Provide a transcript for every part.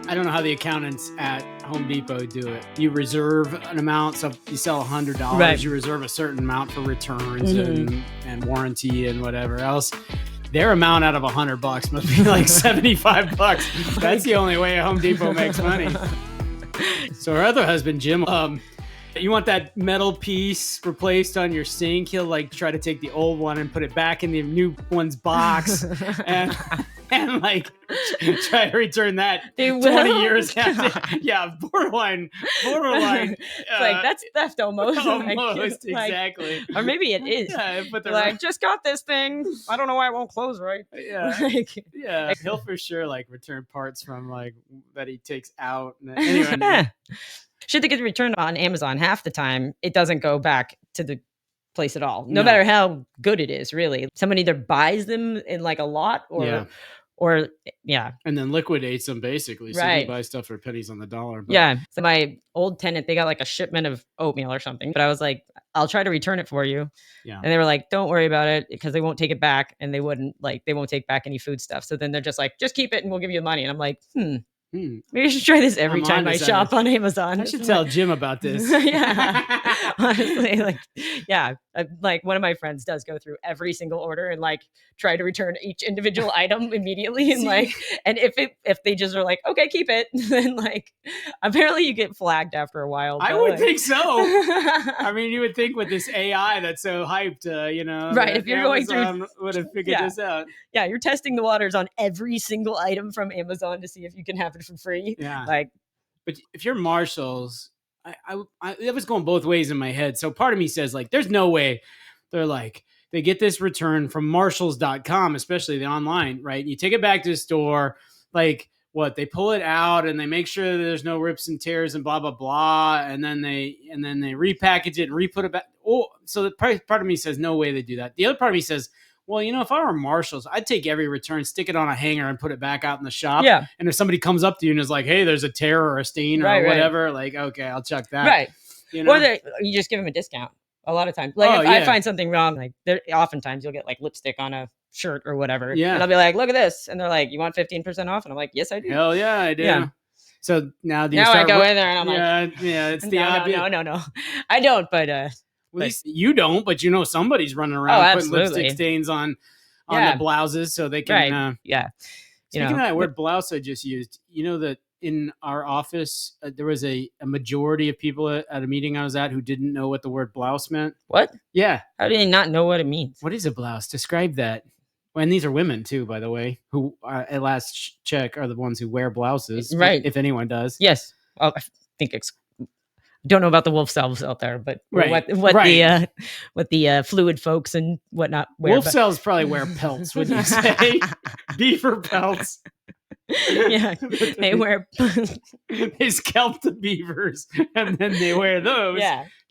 I don't know how the accountants at Home Depot do it. You reserve an amount, so if you sell $100, Right. you reserve a certain amount for returns and warranty and whatever else. Their amount out of $100 must be like $75. That's the only way Home Depot makes money. So her other husband, Jim, you want that metal piece replaced on your sink, he'll like try to take the old one and put it back in the new one's box and like try to return that 20 years after. Yeah, borderline. It's like, that's theft almost. Almost, exactly. Or maybe it is. Yeah, but they're like, just got this thing. I don't know why it won't close right. Yeah, he'll for sure like return parts from like that he takes out. Anyway. Should they get returned on Amazon, half the time it doesn't go back to the place at all, no matter how good it is. Really, someone either buys them in like a lot or and then liquidates them basically. So right. you buy stuff for pennies on the dollar. But... Yeah. So my old tenant, they got like a shipment of oatmeal or something, but I was like, I'll try to return it for you. Yeah. And they were like, don't worry about it, because they won't take it back, and they won't take back any food stuff. So then they're just like, just keep it and we'll give you the money. And I'm like, maybe I should try this every time I shop on Amazon. I should tell Jim about this. Yeah. Honestly, like one of my friends does go through every single order and like try to return each individual item immediately. And and if they just are like, okay, keep it, then like apparently you get flagged after a while. I would think so. I mean, you would think with this AI that's so hyped, right? If you're Amazon would have figured this out. Yeah, you're testing the waters on every single item from Amazon to see if you can have it for free. Yeah. But if you're Marshalls, I that was going both ways in my head. So part of me says like, there's no way they're like, they get this return from Marshalls.com, especially the online, right? You take it back to the store, like what they pull it out and they make sure that there's no rips and tears and blah, blah, blah. And then they repackage it and re-put it back. Oh, so the part of me says, no way they do that. The other part of me says, well, if I were Marshalls, I'd take every return, stick it on a hanger and put it back out in the shop. Yeah. And if somebody comes up to you and is like, hey, there's a tear or a stain or whatever, like, okay, I'll chuck that. Right. Or you just give them a discount a lot of times. Like I find something wrong, like oftentimes you'll get like lipstick on a shirt or whatever. Yeah. And I'll be like, look at this. And they're like, you want 15% off? And I'm like, yes, I do. Hell yeah, I do. Yeah. So now I go in there and I'm like, it's the obvious. No. I don't, but at least you don't, but somebody's running around putting lipstick stains on the blouses so they can. Yeah. Speaking of that word blouse I just used, that in our office, there was a majority of people at a meeting I was at who didn't know what the word blouse meant. What? Yeah. How do you not know what it means? What is a blouse? Describe that. And these are women too, by the way, who at last check are the ones who wear blouses. Right. If anyone does. Yes. Well, I think don't know about the wolf cells out there, but what the fluid folks and whatnot wear. Wolf cells probably wear pelts, would you say? Beaver pelts. Yeah, they wear. They scalp the beavers, and then they wear those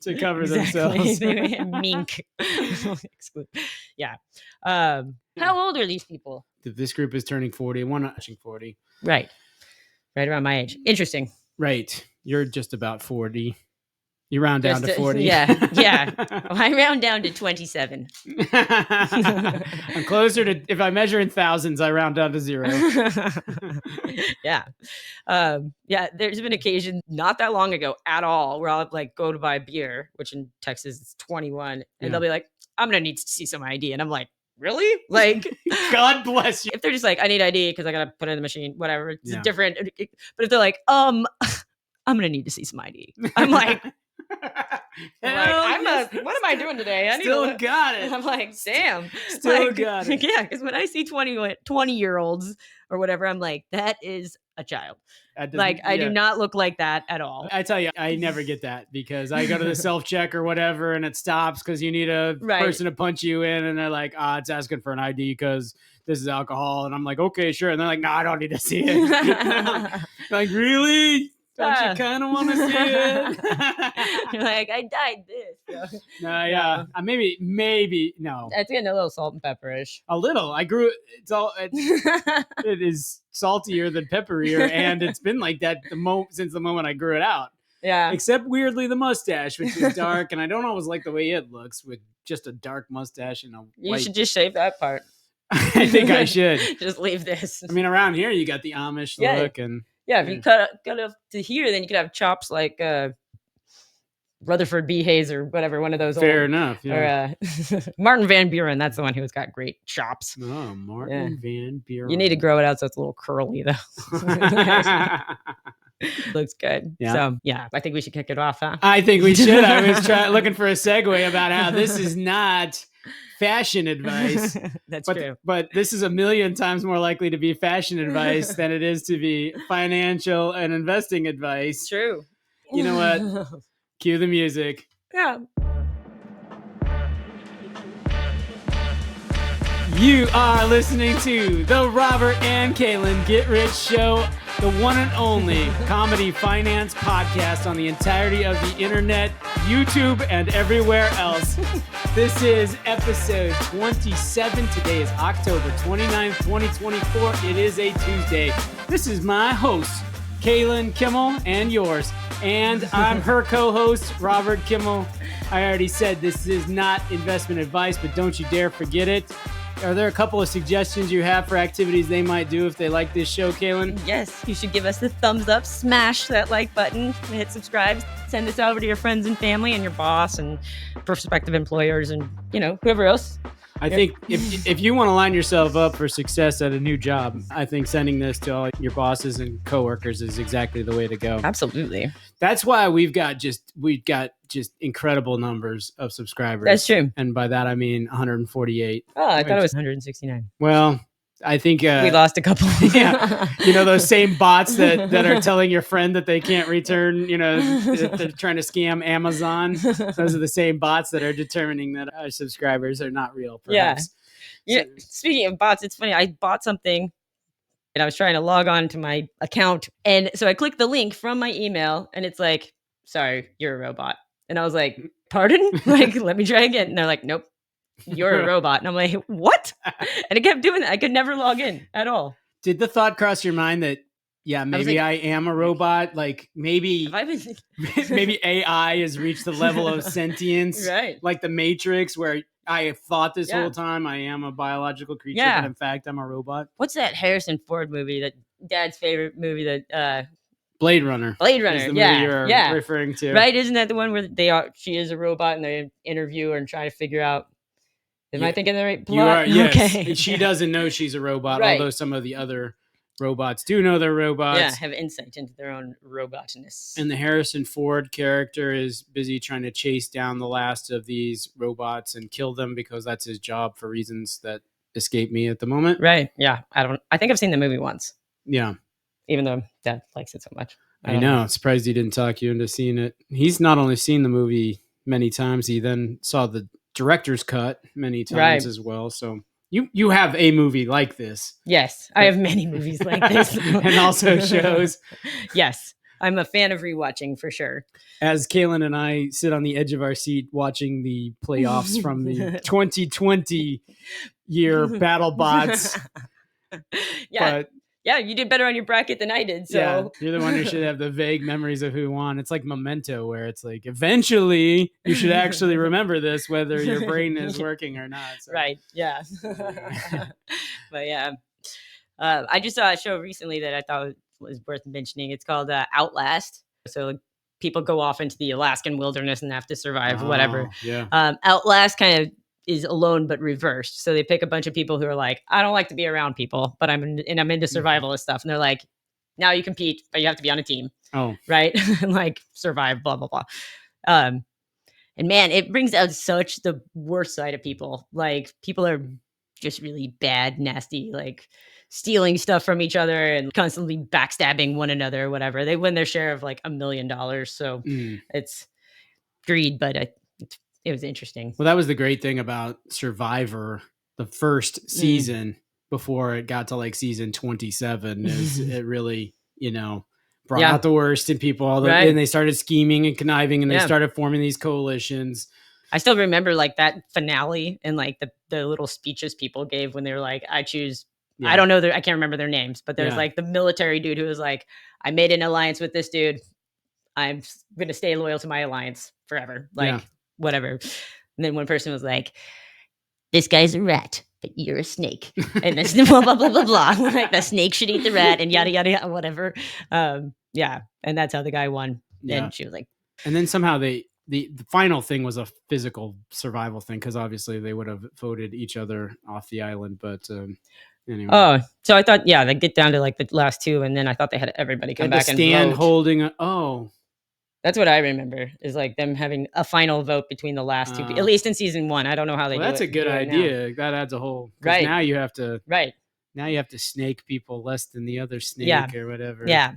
to cover themselves. They wear mink. Yeah. How old are these people? This group is turning 40. One touching 40. Right around my age. Interesting. Right. You're just about 40. You round down to 40. Yeah. Well, I round down to 27. I'm closer to, if I measure in thousands, I round down to 0. Yeah. There's been occasion not that long ago at all where I'll like go to buy beer, which in Texas is 21. And they'll be like, I'm going to need to see some ID. And I'm like, really? Like, God bless you. If they're just like, I need ID because I got to put it in the machine, whatever. It's different. But if they're like, I'm going to need to see some ID. I'm like, what am I doing today? I got it. I'm like, damn. Still got it. Yeah, because when I see 20-year-olds or whatever, I'm like, that is a child. I do not look like that at all. I tell you, I never get that because I go to the self-check or whatever and it stops because you need a person to punch you in and they're like, it's asking for an ID because this is alcohol. And I'm like, okay, sure. And they're like, no, I don't need to see it. Like, really? Don't you kind of want to see it? You're like, I dyed this. So. No. Maybe no. It's getting a little salt and pepperish. A little. I grew. It is saltier than pepperier, and it's been like that since the moment I grew it out. Yeah. Except weirdly the mustache, which is dark, and I don't always like the way it looks with just a dark mustache and a. You should just shave that part. I think I should just leave this. I mean, around here you got the Amish look and. Yeah, if you cut up to here, then you could have chops like Rutherford B. Hayes or whatever, one of those Fair old, enough. Yeah. or Martin Van Buren. That's the one who's got great chops. Oh, Martin Van Buren. You need to grow it out so it's a little curly though. Looks good. Yeah. So yeah, I think we should kick it off, huh? I think we should. I was looking for a segue about how this is not fashion advice. That's true. But this is a million times more likely to be fashion advice than it is to be financial and investing advice. True. You know what? Cue the music. Yeah. You are listening to the Robert and Kalyn Get Rich Show, the one and only comedy finance podcast on the entirety of the internet, YouTube, and everywhere else. This is episode 27. Today is October 29th, 2024. It is a Tuesday. This is my host, Kalyn Kimmel, and yours. And I'm her co-host, Robert Kimmel. I already said this is not investment advice, but don't you dare forget it. Are there a couple of suggestions you have for activities they might do if they like this show, Kalyn? Yes, you should give us the thumbs up, smash that like button, hit subscribe, send this over to your friends and family and your boss and prospective employers and, whoever else. I think if you want to line yourself up for success at a new job, I think sending this to all your bosses and coworkers is exactly the way to go. Absolutely. That's why we've got just incredible numbers of subscribers. That's true. And by that, I mean 148. Oh, I thought it was 169. Well, I think we lost a couple. Yeah. Those same bots that are telling your friend that they can't return, they're trying to scam Amazon. Those are the same bots that are determining that our subscribers are not real, perhaps. Yeah. Speaking of bots, it's funny. I bought something and I was trying to log on to my account. And so I clicked the link from my email and it's like, sorry, you're a robot. And I was like, pardon? Let me try again. And they're like, nope. You're a robot. And I'm like, what? And it kept doing that. I could never log in at all. Did the thought cross your mind that, maybe I am a robot? Like maybe AI has reached the level of sentience, right? Like the Matrix, where I have thought this whole time I am a biological creature, but in fact I'm a robot. What's that Harrison Ford movie, that Dad's favorite movie, that Blade Runner. Blade Runner, is the movie you're referring to, right? Isn't that the one where she is a robot and they interview her and try to figure out? Am I thinking the right plot? You are, yes. Okay. She doesn't know she's a robot, right. Although some of the other robots do know they're robots. Yeah, have insight into their own robotness. And the Harrison Ford character is busy trying to chase down the last of these robots and kill them because that's his job for reasons that escape me at the moment. Right. Yeah. I think I've seen the movie once. Yeah. Even though Dad likes it so much. I know. Surprised he didn't talk you into seeing it. He's not only seen the movie many times, he then saw the director's cut many times as well. So you have a movie like this. Yes, I have many movies like this. And also shows. Yes, I'm a fan of rewatching for sure. As Kalyn and I sit on the edge of our seat watching the playoffs from the 2020 year BattleBots. Yeah. Yeah, you did better on your bracket than I did. So yeah, you're the one who should have the vague memories of who won. It's like Memento, where it's like eventually you should actually remember this, whether your brain is working or not. So. Right. Yeah. But yeah, I just saw a show recently that I thought was worth mentioning. It's called Outlast. So people go off into the Alaskan wilderness and have to survive whatever. Yeah. Outlast kind of is alone but reversed. So they pick a bunch of people who are like, I don't like to be around people, but I'm into survivalist stuff. And they're like, now you compete, but you have to be on a team. Oh, right. Like survive, blah, blah, blah. And man, it brings out such the worst side of people. Like people are just really bad, nasty, like stealing stuff from each other and constantly backstabbing one another or whatever. They win their share of like $1 million. So it's greed, but it was interesting. Well, that was the great thing about Survivor, the first season before it got to like season 27 is it really, brought out the worst in people. And they started scheming and conniving and they started forming these coalitions. I still remember like that finale and like the little speeches people gave when they were like, I choose, I don't know, I can't remember their names, but there's like the military dude who was like, I made an alliance with this dude. I'm going to stay loyal to my alliance forever. Like, whatever. And then one person was like, this guy's a rat. but you're a snake, and this blah blah blah blah blah. Like the snake should eat the rat, and yada yada yada, whatever. Yeah, and that's how the guy won. Yeah. And she was like, And then somehow the final thing was a physical survival thing, because obviously they would have voted each other off the island. But anyway, oh, so I thought, yeah, they get down to like the last two, and then I thought they had everybody come back and stand vote. holding. That's what I remember, is like them having a final vote between the last two, at least in season 1. I don't know how they do that's it. a good idea. That adds a whole, Right. Now you have to Right. Now you have to snake people less than the other snake, Yeah. or whatever. Yeah.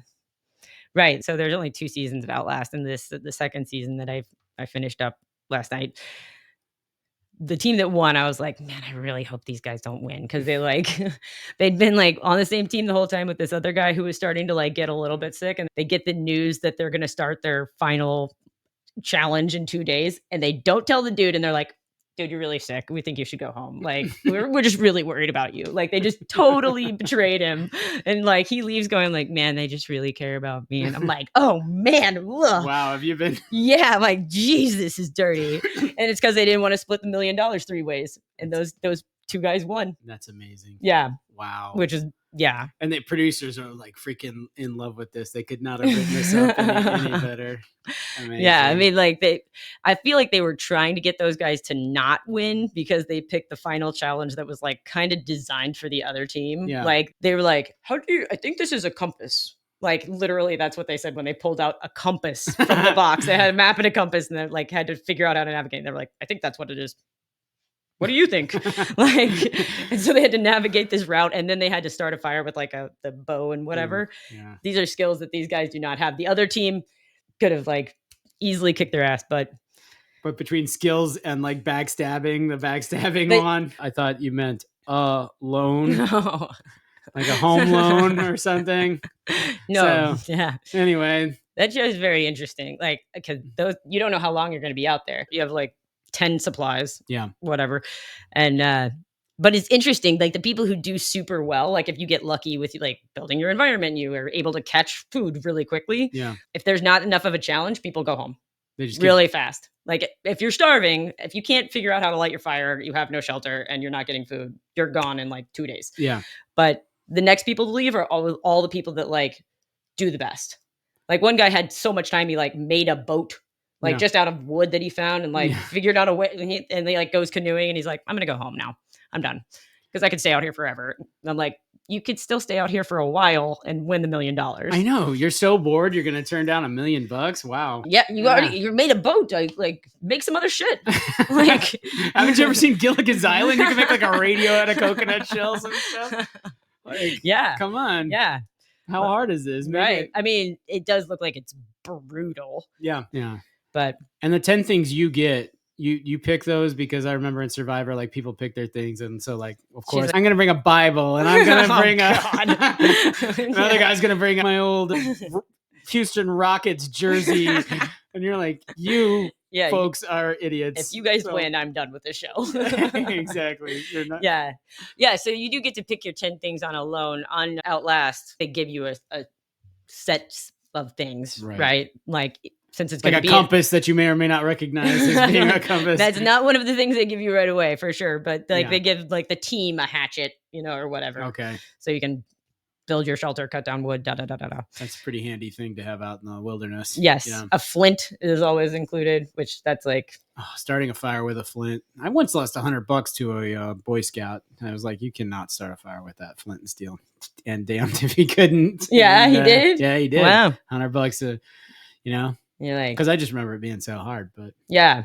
Right. So there's only 2 seasons of Outlast, and the second season that I finished up last night. The team that won, I was like, man, I really hope these guys don't win, because they like they'd been like on the same team the whole time with this other guy who was starting to like get a little bit sick, and they get the news that they're going to start their final challenge in 2 days, and they don't tell the dude, and they're like, dude, you're really sick, we think you should go home, like we're just really worried about you. Like they just totally betrayed him, and like he leaves going like, man, they just really care about me. And I'm like, oh man, ugh. Wow, have you been? Yeah, I'm like, geez, this is dirty. And it's because they didn't want to split the $1 million 3 ways, and those 2 guys won. That's amazing. Yeah. Wow. Which is, yeah. And the producers are like freaking in love with this. They could not have written this up any better. Amazing. Yeah, I mean, like I feel like they were trying to get those guys to not win, because they picked the final challenge that was like kind of designed for the other team. Yeah. Like they were like, I think this is a compass. Like literally that's what they said when they pulled out a compass from the box. They had a map and a compass, and they like had to figure out how to navigate. They were like, I think that's what it is. What do you think? Like, and so they had to navigate this route, and then they had to start a fire with like the bow and whatever. Yeah. These are skills that these guys do not have. The other team could have like easily kicked their ass, but between skills and like the backstabbing on, I thought you meant loan. No. Like a home loan or something. No. So, yeah. Anyway, that show is very interesting. Like, because those, you don't know how long you're going to be out there. You have like 10 supplies. Yeah. Whatever. And but it's interesting, like the people who do super well, like if you get lucky with like building your environment, you are able to catch food really quickly. Yeah. If there's not enough of a challenge, people go home. They just really fast. Like if you're starving, if you can't figure out how to light your fire, you have no shelter, and you're not getting food, you're gone in like 2 days. Yeah. But the next people to leave are all the people that like do the best. Like one guy had so much time, he like made a boat, like just out of wood that he found, and like figured out a way, and he like goes canoeing, and he's like, I'm going to go home now. I'm done. Because I could stay out here forever. And I'm like, you could still stay out here for a while and win the $1 million. I know. You're so bored. You're going to turn down $1 million. Wow. Yeah. You made a boat. Like make some other shit. Like, haven't you ever seen Gilligan's Island? You can make like a radio out of coconut shells and stuff. Like, yeah. Come on. Yeah. How hard is this? Right. I mean, it does look like it's brutal. Yeah. Yeah. And the 10 things you get, you pick those, because I remember in Survivor, like people pick their things, and so like, of course, like, I'm gonna bring a Bible, and I'm gonna bring another guy's gonna bring my old Houston Rockets jersey, and you're like, folks are idiots. If you guys win, I'm done with the show. Exactly. You're not. Yeah. So you do get to pick your 10 things on a loan. On Outlast, they give you a set of things, right? Like, since it's like a compass that you may or may not recognize as being a compass. That's not one of the things they give you right away, for sure. But like they give like the team a hatchet, or whatever. Okay. So you can build your shelter, cut down wood, da da da da da. That's a pretty handy thing to have out in the wilderness. Yes. A flint is always included, which that's like starting a fire with a flint. I once lost $100 to a Boy Scout. I was like, you cannot start a fire with that flint and steel. And damned if he couldn't. Yeah, he did. Yeah, he did. Wow. $100 You're like, because I just remember it being so hard, but yeah.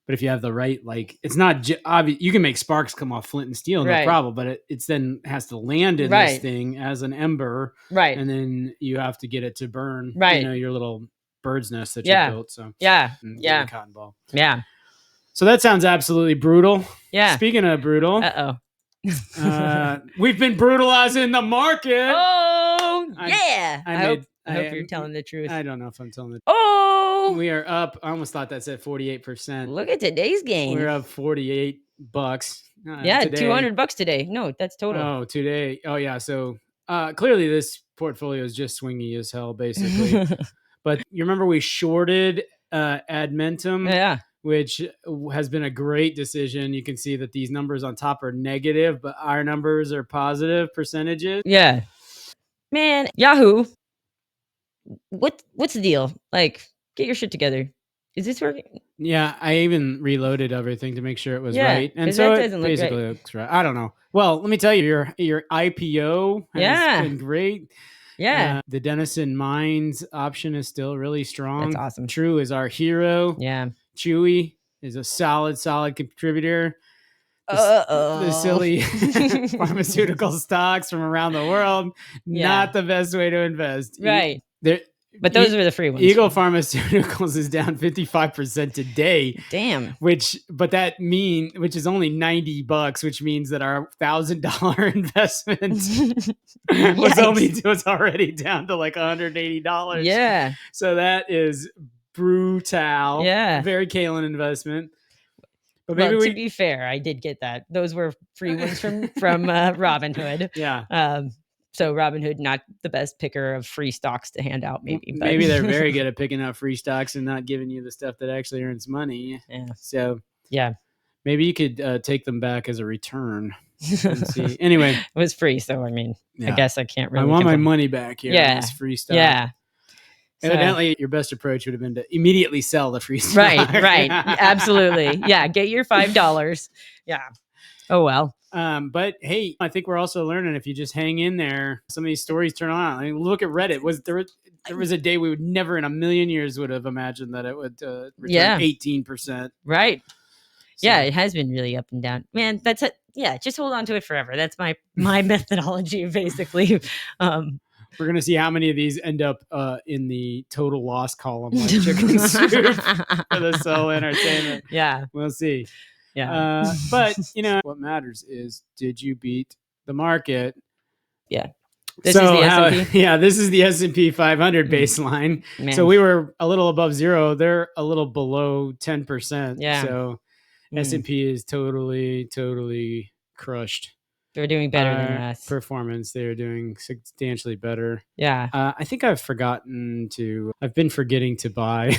But if you have the right, like, it's not obvious. You can make sparks come off flint and steel, no problem. But it's then has to land in this thing as an ember, right? And then you have to get it to burn, right? Your little bird's nest that you built. So cotton ball. Yeah. So that sounds absolutely brutal. Yeah. Speaking of brutal, we've been brutalizing the market. Oh yeah. I hope you're telling the truth. I don't know if I'm telling the truth. Oh, we are up. I almost thought that said 48%. Look at today's game. We're up $48. Yeah, today. $200 today. No, that's total. Oh, today. Oh, yeah. So clearly this portfolio is just swingy as hell, basically. But you remember we shorted Admentum? Yeah. which has been a great decision. You can see that these numbers on top are negative, but our numbers are positive percentages. Yeah. Man, Yahoo, what's the deal? Like, get your shit together. Is this working? Yeah, I even reloaded everything to make sure it was Yeah, right, and 'cause so that it doesn't look basically right. looks right. I don't know. Well, let me tell you, your IPO has Yeah. been great. Yeah. The Denison Mines option is still really strong. That's awesome. True is our hero. Yeah. Chewy is a solid contributor. The Uh-oh. silly pharmaceutical stocks from around the world, Yeah. not the best way to invest. Right. But those are the free ones. Eagle Pharmaceuticals is down 55% today. Damn. Which is only $90, which means that our $1,000 investment was already down to like $180. Yeah. So that is brutal. Yeah. Very Kalyn investment. But maybe to be fair, I did get that. Those were free ones from Robinhood. Yeah. So Robinhood, not the best picker of free stocks to hand out, maybe. But maybe they're very good at picking out free stocks and not giving you the stuff that actually earns money. Yeah. So yeah, maybe you could take them back as a return. And see. Anyway, it was free, so I mean, I guess I can't really. I want my money back here. Yeah. On this free stock. Yeah. Evidently, your best approach would have been to immediately sell the free stock. Right. Absolutely. Yeah. Get your $5. Yeah. Oh, well. But hey, I think we're also learning if you just hang in there, some of these stories turn on. I mean, look at Reddit. There was a day we would never in a million years would have imagined that it would return 18%. Right. So, yeah, it has been really up and down. Man, that's it. Yeah, just hold on to it forever. That's my methodology, basically. We're going to see how many of these end up in the total loss column like Chicken Soup for the sole entertainment. Yeah. We'll see. Yeah. But, what matters is, did you beat the market? Yeah. This is the S&P? Yeah, this is the S&P 500 baseline. Man. So we were a little above zero. They're a little below 10%. Yeah. So S&P is totally crushed. They're doing better than us. Performance. They're doing substantially better. Yeah. I think I've been forgetting to buy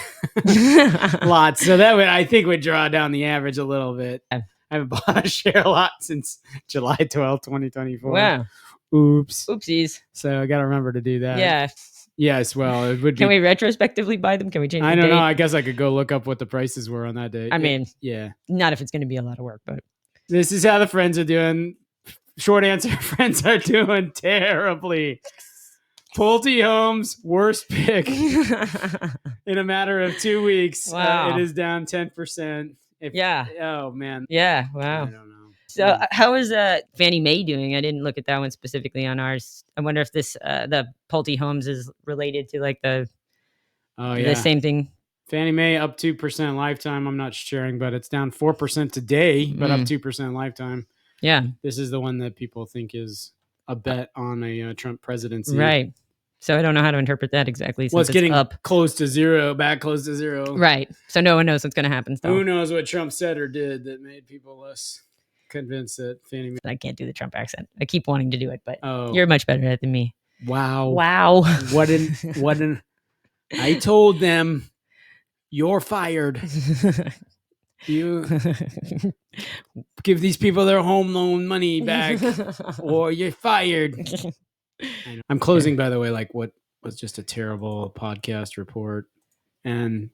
lots. So that would draw down the average a little bit. I haven't bought a share lot since July 12th, 2024. Wow. Oops. Oopsies. So I got to remember to do that. Yeah. Yes. Well, it would be. Can we retrospectively buy them? Can we change the date? I don't know. I guess I could go look up what the prices were on that day. I mean, yeah. Not if it's going to be a lot of work, but. This is how the friends are doing. Short answer, friends are doing terribly. Pulte Homes, worst pick in a matter of 2 weeks. Wow. It is down 10%. Yeah. Oh, man. Yeah. Wow. I don't know. So how is Fannie Mae doing? I didn't look at that one specifically on ours. I wonder if this the Pulte Homes is related to like the same thing. Fannie Mae up 2% lifetime. I'm not sharing, but it's down 4% today, but up 2% lifetime. Yeah. This is the one that people think is a bet on a Trump presidency. Right. So I don't know how to interpret that exactly. Well, it's getting up close to zero, back close to zero. Right. So no one knows what's going to happen still. Who knows what Trump said or did that made people less convinced that Fannie Mae. I can't do the Trump accent. I keep wanting to do it, but Oh. You're much better at it than me. Wow. What I told them you're fired. You give these people their home loan money back or you're fired. I'm closing, by the way, like what was just a terrible podcast report. And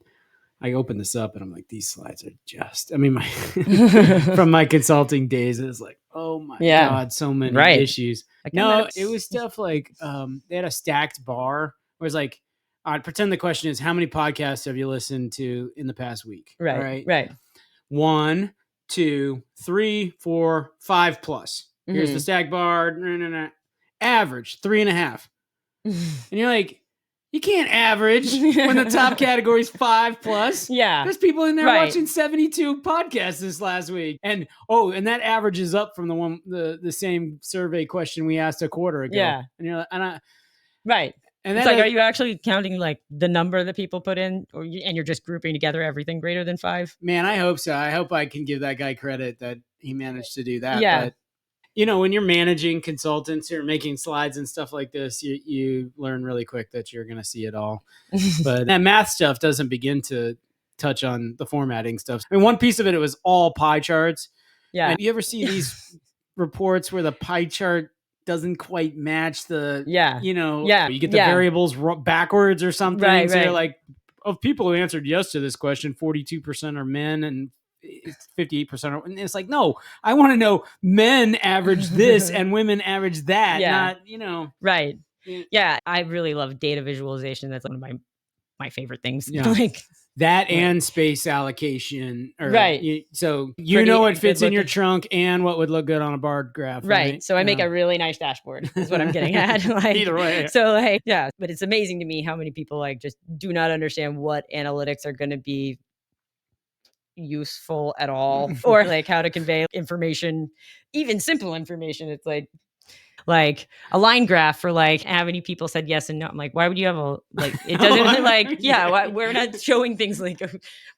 I opened this up and I'm like, these slides are just, from my consulting days, it's like, oh my God, so many issues. No, it was stuff like they had a stacked bar. It was like, I'd pretend the question is, how many podcasts have you listened to in the past week? Right. 1, 2, 3, 4, 5 plus. Here's the stack bar. Average 3.5. And you're like, you can't average when the top category is 5 plus. Yeah. There's people in there watching 72 podcasts this last week. And that average is up from the same survey question we asked a quarter ago. Yeah. And you're like, right. And it's like, are you actually counting like the number that people put in, and you're just grouping together everything greater than 5? Man, I hope so. I hope I can give that guy credit that he managed to do that. Yeah. But, when you're managing consultants or making slides and stuff like this, you learn really quick that you're going to see it all. But that math stuff doesn't begin to touch on the formatting stuff. I mean, one piece of it was all pie charts. Yeah. And you ever see these reports where the pie chart doesn't quite match the, you get the variables backwards or something. Right, so you're right. like, of people who answered yes to this question, 42% are men and 58% are, and it's like, no, I want to know men average this and women average that, not, Right. Yeah. I really love data visualization. That's one of my favorite things. Yeah. Like that and space allocation. Right. So Pretty what fits in your good-looking. trunk and what would look good on a bar graph. Right. So I make a really nice dashboard is what I'm getting at. Like, Either way. So like, yeah, but it's amazing to me how many people like just do not understand what analytics are going to be useful at all, or like how to convey information, even simple information. It's like a line graph for like how many people said yes and no. I'm like, why would you have it doesn't we're not showing things like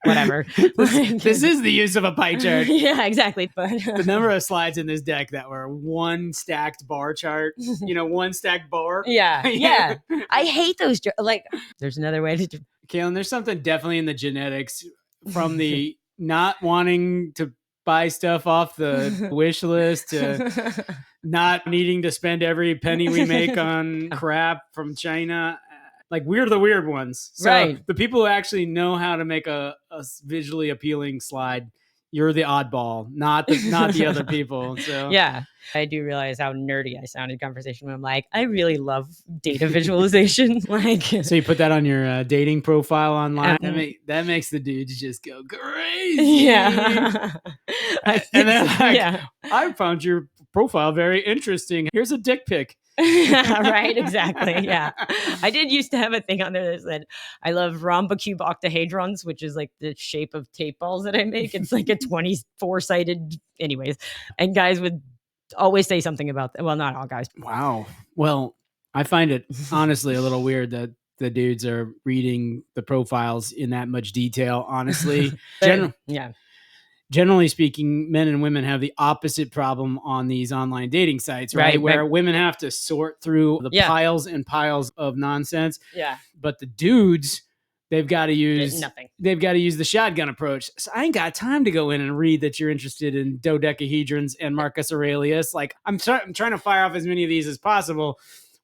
whatever. This is the use of a pie chart. Yeah, exactly. But the number of slides in this deck that were one stacked bar chart, one stacked bar. Yeah. I hate those. Like, there's another way to do. Kalyn, there's something definitely in the genetics from the not wanting to buy stuff off the wish list to not needing to spend every penny we make on crap from China. Like, we're the weird ones. So right. The people who actually know how to make a visually appealing slide, you're the oddball, not the other people. So yeah, I do realize how nerdy I sound in conversation when I'm like, I really love data visualization. Like, so you put that on your dating profile online. That makes the dudes just go crazy. Yeah, and then like, I found your profile very interesting. Here's a dick pic. Right, exactly. Yeah, I did used to have a thing on there that said I love rhombocube octahedrons, which is like the shape of tape balls that I make. It's like a 24-sided, anyways, and guys would always say something about that. Well, not all guys. Wow. Well, I find it honestly a little weird that the dudes are reading the profiles in that much detail. Honestly, generally speaking, men and women have the opposite problem on these online dating sites, right? Where women have to sort through the piles and piles of nonsense. Yeah. But the dudes, they've got to use nothing. They've got to use the shotgun approach. So I ain't got time to go in and read that you're interested in dodecahedrons and Marcus Aurelius. Like, I'm trying to fire off as many of these as possible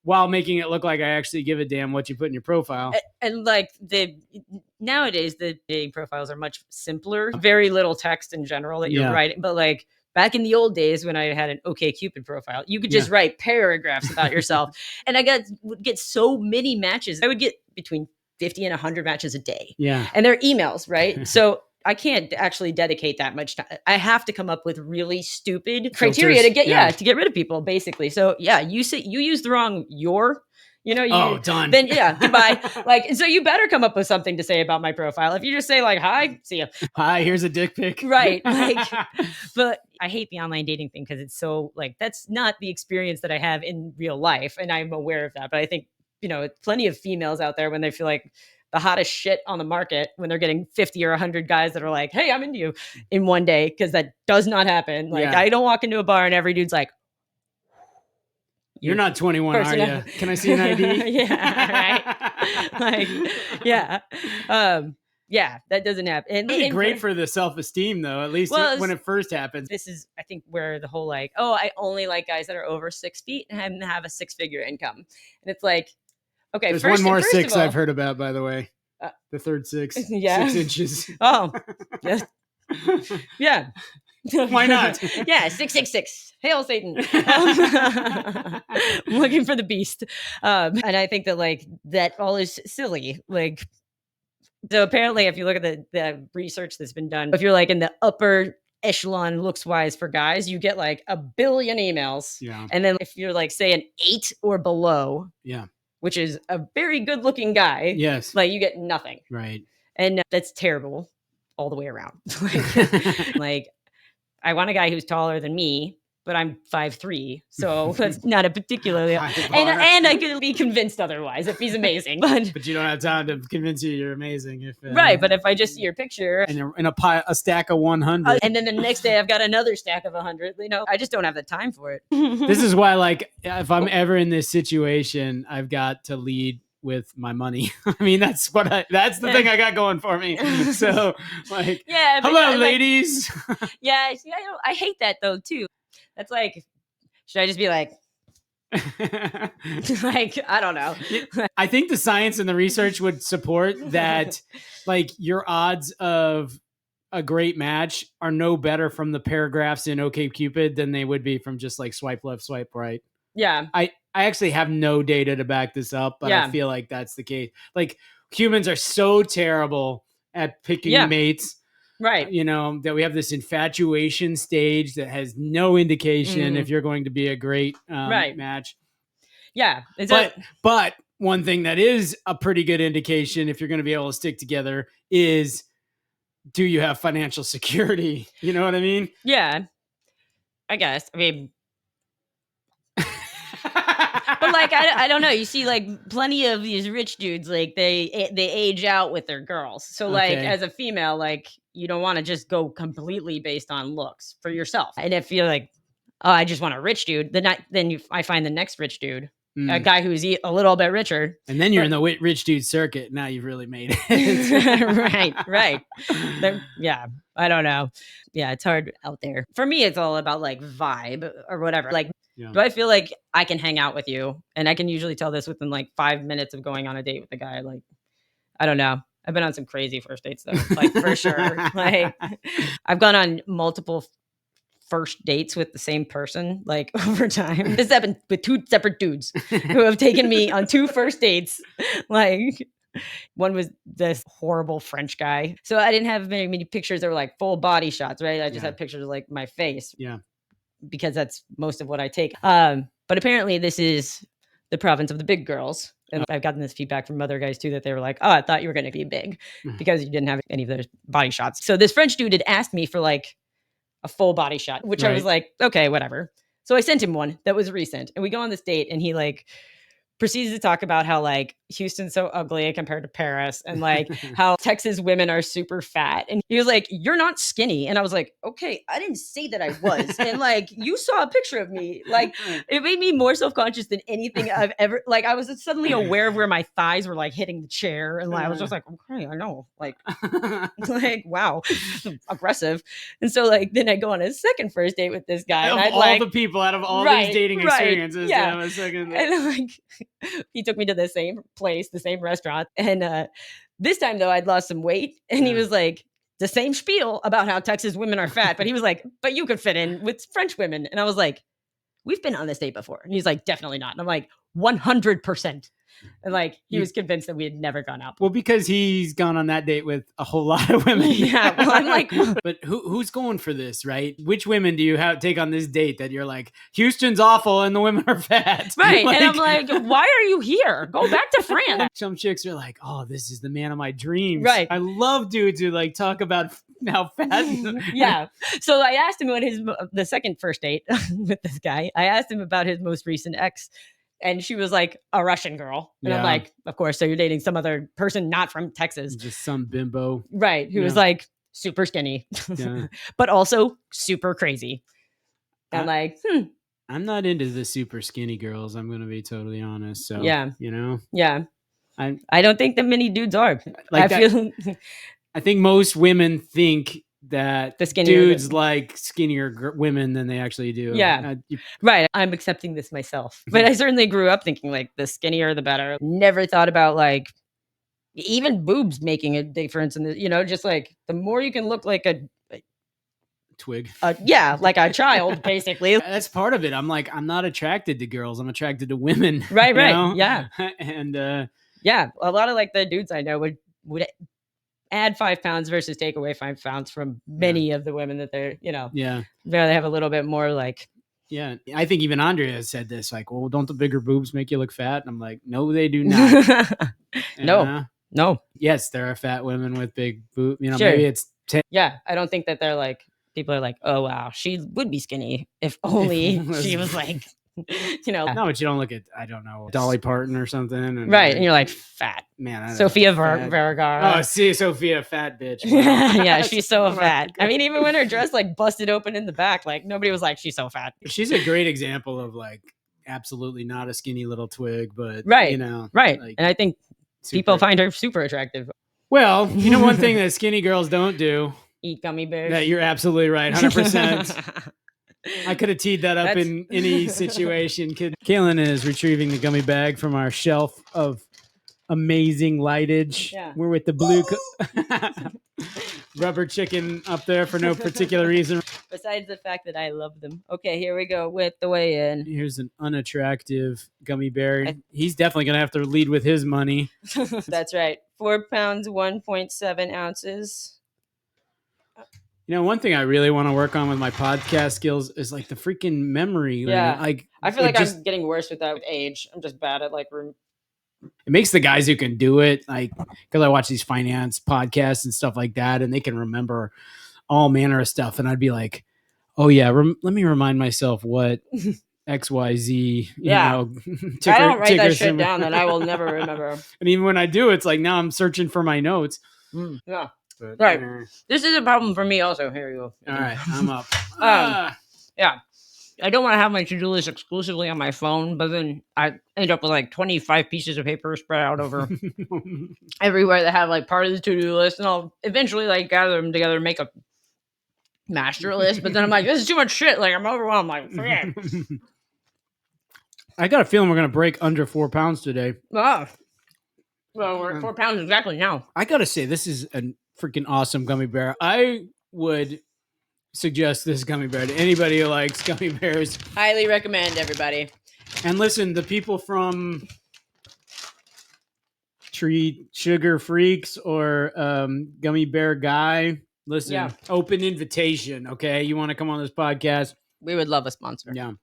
while making it look like I actually give a damn what you put in your profile. And like nowadays, the dating profiles are much simpler, very little text in general that you're writing. But like back in the old days when I had an OkCupid profile, you could just write paragraphs about yourself. And I would get so many matches. I would get between 50 and 100 matches a day. Yeah. And they're emails, right? So I can't actually dedicate that much time. I have to come up with really stupid criteria to get rid of people, basically. So yeah, you use the wrong done. Then goodbye. Like, and so you better come up with something to say about my profile. If you just say like, hi, see ya. Hi, here's a dick pic. Right. Like, but I hate the online dating thing because it's so like, that's not the experience that I have in real life. And I'm aware of that. But I think, plenty of females out there when they feel like the hottest shit on the market, when they're getting 50 or 100 guys that are like, hey, I'm into you in one day. Because that does not happen. Like, I don't walk into a bar and every dude's like, you're not 21, are you? Can I see an ID? Yeah, right. Like, yeah. That doesn't happen. And it'd be great for the self-esteem, though, at least when it first happens. This is, I think, where the whole like, oh, I only like guys that are over 6 feet and have a 6-figure income. And it's like, okay, there's one more 6 I've heard about, by the way. The third 6. 6 inches. Oh, yes. Yeah. Why not? Yeah, 666. Hail Satan. Looking for the beast. And I think that like that all is silly. Like, so apparently if you look at the research that's been done, if you're like in the upper echelon looks wise for guys, you get like 1 billion emails. Yeah. And then if you're like say an 8 or below, which is a very good looking guy, like you get nothing. Right. And that's terrible all the way around. Like I want a guy who's taller than me, but I'm 5'3", so that's not a particularly and I could be convinced otherwise if he's amazing. But you don't have time to convince you you're amazing if right. But if I just see your picture and in a stack of 100, and then the next day I've got another stack of 100, I just don't have the time for it. This is why, like, if I'm ever in this situation, I've got to lead with my money. I mean, that's the thing I got going for me. So like, Yeah, but hello, like, ladies. yeah, see, I hate that though too. That's like, should I just be like, like, I don't know. I think the science and the research would support that. Like, your odds of a great match are no better from the paragraphs in OkCupid than they would be from just like swipe left, swipe right. Yeah. I actually have no data to back this up, but I feel like that's the case. Like, humans are so terrible at picking mates, right? You know, that we have this infatuation stage that has no indication if you're going to be a great match. Yeah. But one thing that is a pretty good indication if you're going to be able to stick together is, do you have financial security? You know what I mean? Yeah, I guess. I mean, but like, I don't know. You see, like, plenty of these rich dudes, like they age out with their girls. So like, as a female, like, you don't want to just go completely based on looks for yourself. And if you're like, oh, I just want a rich dude, then I find the next rich dude, a guy who's a little bit richer, and then you're in the rich dude circuit. Now you've really made it. right. Yeah, I don't know. Yeah, it's hard out there. For me, it's all about like vibe or whatever. Like, do I feel like I can hang out with you? And I can usually tell this within like 5 minutes of going on a date with a guy. Like, I don't know. I've been on some crazy first dates though, like for sure. Like, I've gone on multiple first dates with the same person, like, over time. This happened with 2 separate dudes who have taken me on 2 first dates. Like, one was this horrible French guy. So I didn't have very many pictures that were like full body shots, right? I just had pictures of like my face. Yeah. Because that's most of what I take. But apparently this is the province of the big girls. And I've gotten this feedback from other guys too, that they were like, oh, I thought you were going to be big because you didn't have any of those body shots. So this French dude had asked me for like a full body shot, which I was like, okay, whatever. So I sent him one that was recent, and we go on this date, and he like proceeds to talk about how like Houston's so ugly compared to Paris, and like how Texas women are super fat. And he was like, you're not skinny. And I was like, okay, I didn't say that I was. And like, you saw a picture of me. Like, it made me more self-conscious than anything I've ever, like, I was suddenly aware of where my thighs were like hitting the chair. And like, I was just like, okay, I know. Like, like, wow, aggressive. And so like, then I go on a second first date with this guy. And Of all the people out of all these dating experiences, yeah. a second. And like, he took me to the same place, the same restaurant. And this time though, I'd lost some weight, and he was like, the same spiel about how Texas women are fat, but he was like, but you could fit in with French women. And I was like, we've been on this date before. And he's like, definitely not. And I'm like, 100%. And like, he was convinced that we had never gone out. Well, because he's gone on that date with a whole lot of women. Yeah. Well, I'm like, but who's going for this, right? Which women do you take on this date that you're like, Houston's awful and the women are fat? Right. Like, and I'm like, why are you here? Go back to France. Some chicks are like, oh, this is the man of my dreams. Right. I love dudes who like talk about how fat. Yeah. So I asked him on the second first date with this guy, I asked him about his most recent ex. And she was like a Russian girl. And I'm like, of course. So you're dating some other person not from Texas. Just some bimbo. Right. Who was like super skinny, but also super crazy. And like, I'm not into the super skinny girls. I'm going to be totally honest. So, you know? Yeah. I don't think that many dudes are. Like I think most women think that the dudes like skinnier women than they actually do. Yeah. Right. I'm accepting this myself. But I certainly grew up thinking like the skinnier, the better. Never thought about like even boobs making a difference in the, you know, just like the more you can look like a twig. Like a child, basically. That's part of it. I'm like, I'm not attracted to girls. I'm attracted to women. Right. Know? Yeah. And a lot of like the dudes I know would add 5 pounds versus take away 5 pounds from many of the women that they're, you know, they have a little bit more like. Yeah. I think even Andrea has said this, like, well, don't the bigger boobs make you look fat? And I'm like, no, they do not. No. Yes, there are fat women with big boobs. You know, sure. Maybe it's 10. Yeah. I don't think that they're like, people are like, oh, wow, she would be skinny if only she was like, you know. No, but you don't look at, I don't know, Dolly Parton or something. And right. And you're like, fat. Man. Sofia Vergara. Oh, see, Sophia, fat bitch. Wow. Yeah, she's so fat. I mean, even when her dress like busted open in the back, like nobody was like, she's so fat. She's a great example of like absolutely not a skinny little twig, but Right. you know, Right. like And I think people super. find her super attractive. Well, you know, one thing that skinny girls don't do. Eat gummy bears. That you're absolutely right, 100%. I could have teed that up That's- in any situation. Kalyn is retrieving the gummy bag from our shelf of amazing lightage. Yeah. We're with the blue rubber chicken up there for no particular reason. Besides the fact that I love them. Okay, here we go with the weigh-in. Here's an unattractive gummy bear. He's definitely going to have to lead with his money. That's right. 4 pounds, 1.7 ounces. You know, one thing I really want to work on with my podcast skills is like the freaking memory. Yeah. I feel like just, I'm getting worse with that with age. I'm just bad at like it makes the guys who can do it, like, because I watch these finance podcasts and stuff like that, and they can remember all manner of stuff. And I'd be like, oh, yeah, let me remind myself what XYZ, you know. I don't write that shit down, then I will never remember. And even when I do, it's like now I'm searching for my notes. Yeah. But, right. This is a problem for me also. Here you go. All right, I'm up. Yeah. I don't want to have my to-do list exclusively on my phone, but then I end up with like 25 pieces of paper spread out over everywhere that have like part of the to-do list, and I'll eventually like gather them together and make a master list. But then I'm like, this is too much shit. Like I'm overwhelmed. Like, forget. I got a feeling we're gonna break under 4 pounds today. Oh. Well, we're at 4 pounds exactly now. I gotta say, this is a freaking awesome gummy bear. I would suggest this gummy bear to anybody who likes gummy bears. Highly recommend, everybody. And listen, the people from Tree Sugar Freaks or Gummy Bear Guy, listen, open invitation, okay? You want to come on this podcast? We would love a sponsor. Yeah.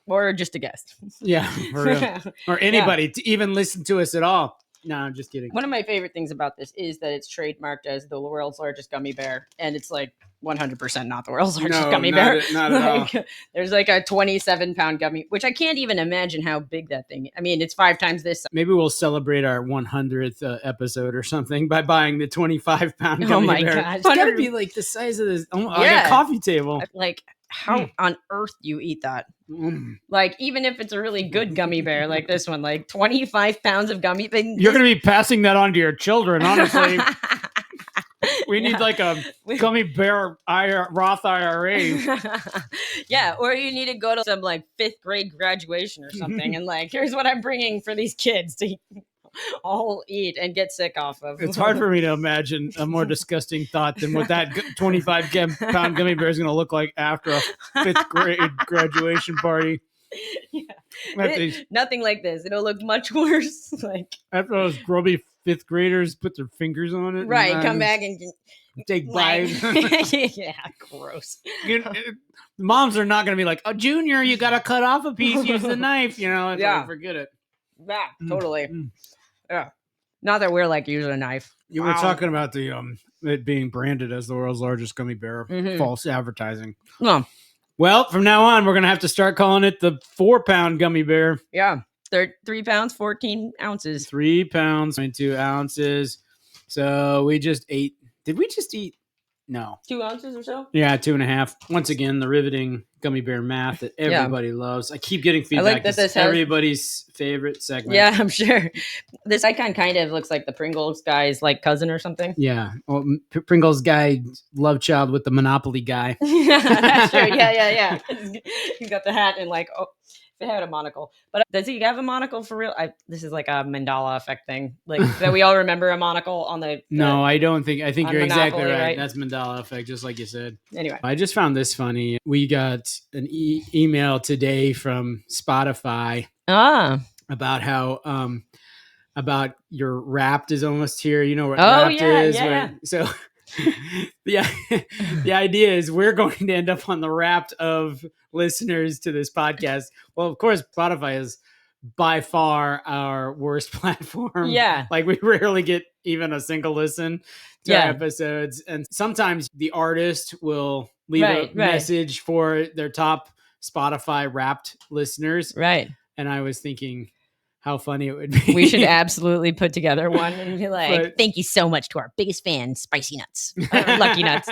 Or just a guest. Yeah, for real. Or anybody to even listen to us at all. No, I'm just kidding. One of my favorite things about this is that it's trademarked as the world's largest gummy bear, and it's like 100% not the world's largest gummy bear. Not at all. There's like a 27-pound gummy, which I can't even imagine how big that thing. I mean, it's 5 times this. Maybe we'll celebrate our 100th episode or something by buying the 25-pound gummy bear. Oh my god! It's gotta be like the size of this, like a coffee table. Like, how on earth do you eat that? Like, even if it's a really good gummy bear like this one, like 25 pounds of gummy thing. You're going to be passing that on to your children, honestly. We need like a gummy bear Roth IRA. Yeah, or you need to go to some like 5th grade graduation or something and like, here's what I'm bringing for these kids to all eat and get sick off of. It's hard for me to imagine a more disgusting thought than what that 25-pound gummy bear is going to look like after a 5th grade graduation party. Yeah. Nothing like this. It'll look much worse. Like after those grubby 5th graders put their fingers on it. Right. Come back and take bites. Yeah, gross. Moms are not going to be like, oh, Junior, you got to cut off a piece. Use the knife. You know, like, forget it. Yeah, totally. Yeah. Not that we're like using a knife. You were talking about the it being branded as the world's largest gummy bear. False advertising. Well, from now on, we're going to have to start calling it the 4-pound gummy bear. Yeah. 3 pounds, 14 ounces. 3 pounds, 2 ounces. So we just ate. Did we just eat? No. 2 ounces or so? Yeah, 2.5. Once again, the riveting gummy bear math that everybody loves. I keep getting feedback. I like that this has everybody's favorite segment. Yeah, I'm sure. This icon kind of looks like the Pringles guy's like cousin or something. Yeah. Well, Pringles guy, love child with the Monopoly guy. That's true. Yeah. He's got the hat and like, they had a monocle. But does he have a monocle for real? This is like a Mandela effect thing. Like that we all remember a monocle on the No, I don't think. I think you're Monopoly, exactly right. right. That's Mandela effect, just like you said. Anyway. I just found this funny. We got an email today from Spotify about how about your Wrapped is almost here. You know what Wrapped is? Yeah. Right? So the idea is we're going to end up on the Wrapped of listeners to this podcast. Well, of course, Spotify is by far our worst platform. Yeah. Like we rarely get even a single listen to our episodes. And sometimes the artist will leave a message for their top Spotify Wrapped listeners. Right. And I was thinking how funny it would be. We should absolutely put together one and be like, thank you so much to our biggest fan, Spicy Nuts. Lucky Nuts.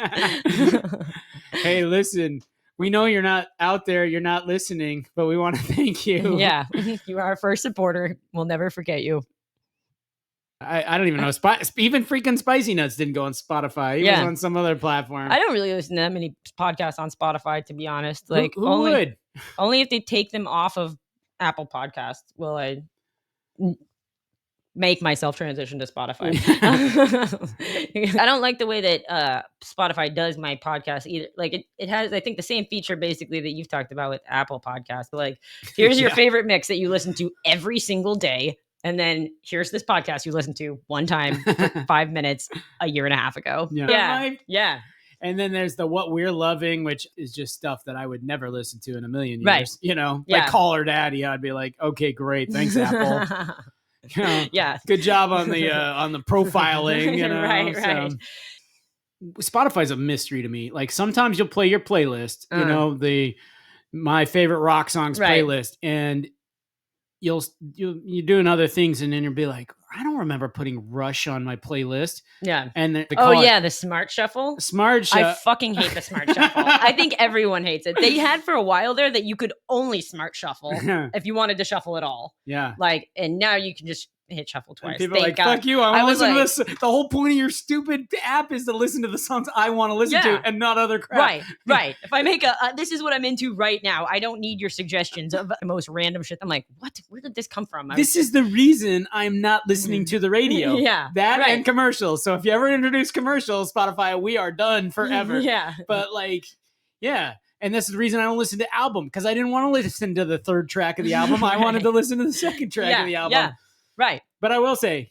Hey, listen, We know you're not out there, you're not listening, but we want to thank you. Yeah, you are our first supporter. We'll never forget you. I don't even know. Even freaking Spicy Nuts didn't go on Spotify. He was on some other platform. I don't really listen to that many podcasts on Spotify, to be honest. Like, who would? Only if they take them off of Apple Podcasts will I make myself transition to Spotify. I don't like the way that Spotify does my podcast either. Like it has, I think, the same feature basically that you've talked about with Apple Podcasts. Like, here's your favorite mix that you listen to every single day. And then here's this podcast you listened to one time for 5 minutes a year and a half ago. Yeah. And then there's the What We're Loving, which is just stuff that I would never listen to in a million years. You know, like Call Her Daddy. I'd be like, okay, great. Thanks, Apple. You know, good job on the profiling. You know? Right. So, Spotify's a mystery to me. Like sometimes you'll play your playlist, you know, my favorite rock songs playlist, and you're doing other things, and then you'll be like, I don't remember putting Rush on my playlist. Yeah. And the Smart Shuffle. I fucking hate the Smart Shuffle. I think everyone hates it. They had for a while there that you could only Smart Shuffle if you wanted to shuffle at all. Yeah. Like, and now you can just hit shuffle twice. And people are like, fuck you. I want to listen to this. The whole point of your stupid app is to listen to the songs I want to listen to and not other crap. Right. If I make this is what I'm into right now. I don't need your suggestions of the most random shit. I'm like, what? Where did this come from? This is the reason I'm not listening to the radio. And commercials. So if you ever introduce commercials, Spotify, we are done forever. But and this is the reason I don't listen to album, because I didn't want to listen to the third track of the album. I wanted to listen to the second track of the album. Yeah. Right. But I will say,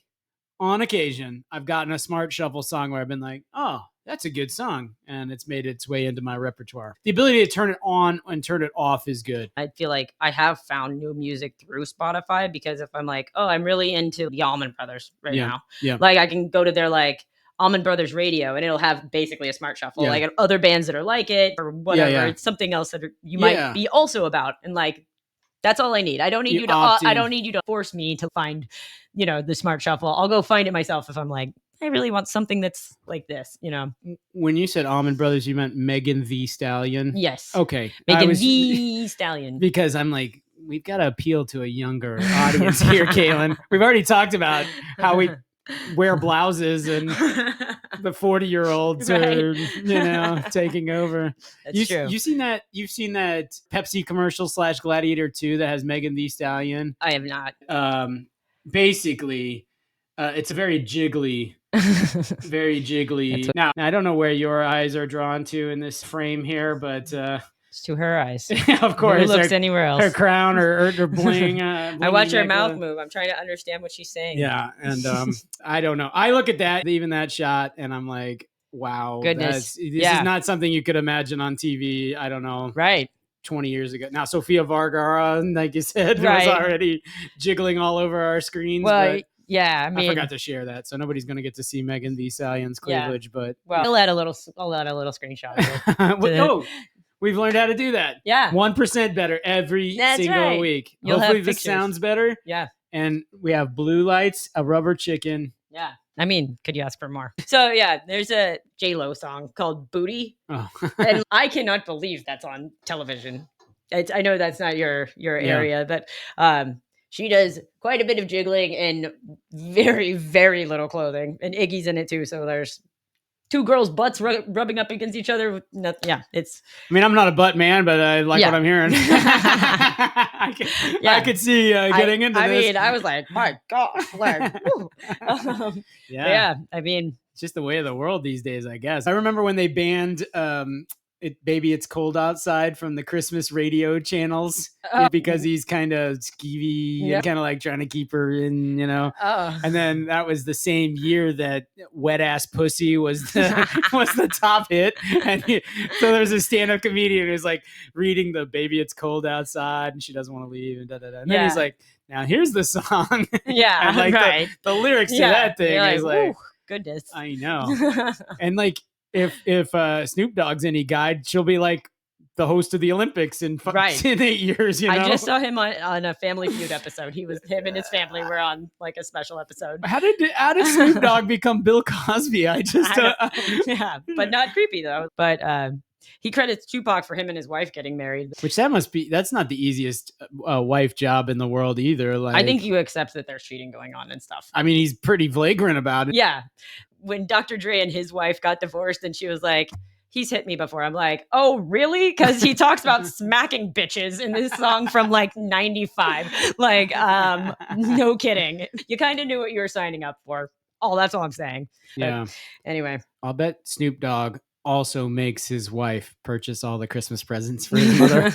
on occasion, I've gotten a Smart Shuffle song where I've been like, oh, that's a good song. And it's made its way into my repertoire. The ability to turn it on and turn it off is good. I feel like I have found new music through Spotify, because if I'm like, oh, I'm really into the Allman Brothers now. Yeah. Like I can go to their like Allman Brothers radio and it'll have basically a Smart Shuffle, like other bands that are like it or whatever. It's something else that you might be also about. And like, that's all I need. I don't need you to. I don't need you to force me to find, the Smart Shuffle. I'll go find it myself if I'm like, I really want something that's like this. When you said Allman Brothers, you meant Megan Thee Stallion. Yes. Okay. Megan Thee Stallion. Because I'm like, we've got to appeal to a younger audience here, Kalyn. We've already talked about how we wear blouses and the 40-year-olds are taking over. That's true. You've seen that Pepsi commercial / Gladiator 2 that has Megan Thee Stallion? I have not. Basically it's a very jiggly now I don't know where your eyes are drawn to in this frame here, but it's to her eyes. Of course. Who looks anywhere else? Her crown or her bling. I watch her mouth move. I'm trying to understand what she's saying. Yeah, and I don't know. I look at that, even that shot, and I'm like, wow. Goodness. This is not something you could imagine on TV. I don't know. Right. 20 years ago. Now, Sofia Vergara, like you said, was already jiggling all over our screens. Well, but I forgot to share that, so nobody's going to get to see Megan Thee Stallion's cleavage. But I'll add a little screenshot of it. We've learned how to do that. Yeah. 1% better every single week. Hopefully this sounds better. Yeah. And we have blue lights, a rubber chicken. Yeah. I mean, could you ask for more? So there's a J-Lo song called Booty. Oh. And I cannot believe that's on television. I know that's not your area, but she does quite a bit of jiggling in very, very little clothing. And Iggy's in it too. So there's two girls' butts rubbing up against each other. It's. I mean, I'm not a butt man, but I like what I'm hearing. I could see getting into this. I mean, I was like, my God. I mean, it's just the way of the world these days, I guess. I remember when they banned Baby It's Cold Outside from the Christmas radio channels because he's kind of skeevy and kind of like trying to keep her in, and then that was the same year that Wet Ass Pussy was the top hit, and so there's a stand-up comedian who's like reading the Baby It's Cold Outside and she doesn't want to leave and and then he's like, now here's the song. And like the lyrics to that thing is like, goodness, I know. And like if Snoop Dogg's any guide, she'll be like the host of the Olympics in 8 years. I just saw him on a Family Feud episode. Him and his family were on like a special episode. How did Snoop Dogg become Bill Cosby? But not creepy though. But He credits Tupac for him and his wife getting married. Which that's not the easiest wife job in the world either. Like, I think you accept that there's cheating going on and stuff. I mean, he's pretty flagrant about it. Yeah. When Dr. Dre and his wife got divorced and she was like, he's hit me before. I'm like, oh, really? Because he talks about smacking bitches in this song from like 95. Like, no kidding. You kind of knew what you were signing up for. Oh, that's all I'm saying. Yeah. Anyway. I'll bet Snoop Dogg also makes his wife purchase all the Christmas presents for his mother.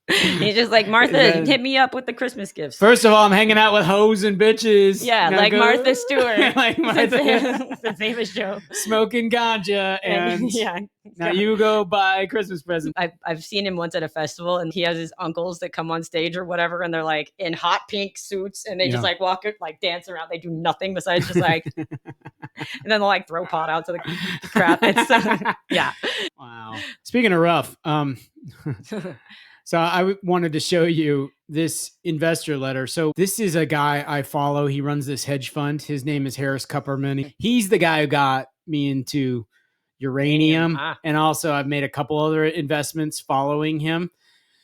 He's just like, Martha, hit me up with the Christmas gifts. First of all, I'm hanging out with hoes and bitches. Yeah, now like Martha Stewart. Like Martha. The famous show. Smoking ganja. And yeah. now you go buy Christmas presents. I've seen him once at a festival, and he has his uncles that come on stage or whatever, and they're like in hot pink suits, and they just like walk, like dance around. They do nothing besides just like, and then they'll like throw pot out to the crowd. It's yeah. Wow. Speaking of rough, so I wanted to show you this investor letter. So this is a guy I follow. He runs this hedge fund. His name is Harris Kupperman. He's the guy who got me into uranium. And also I've made a couple other investments following him.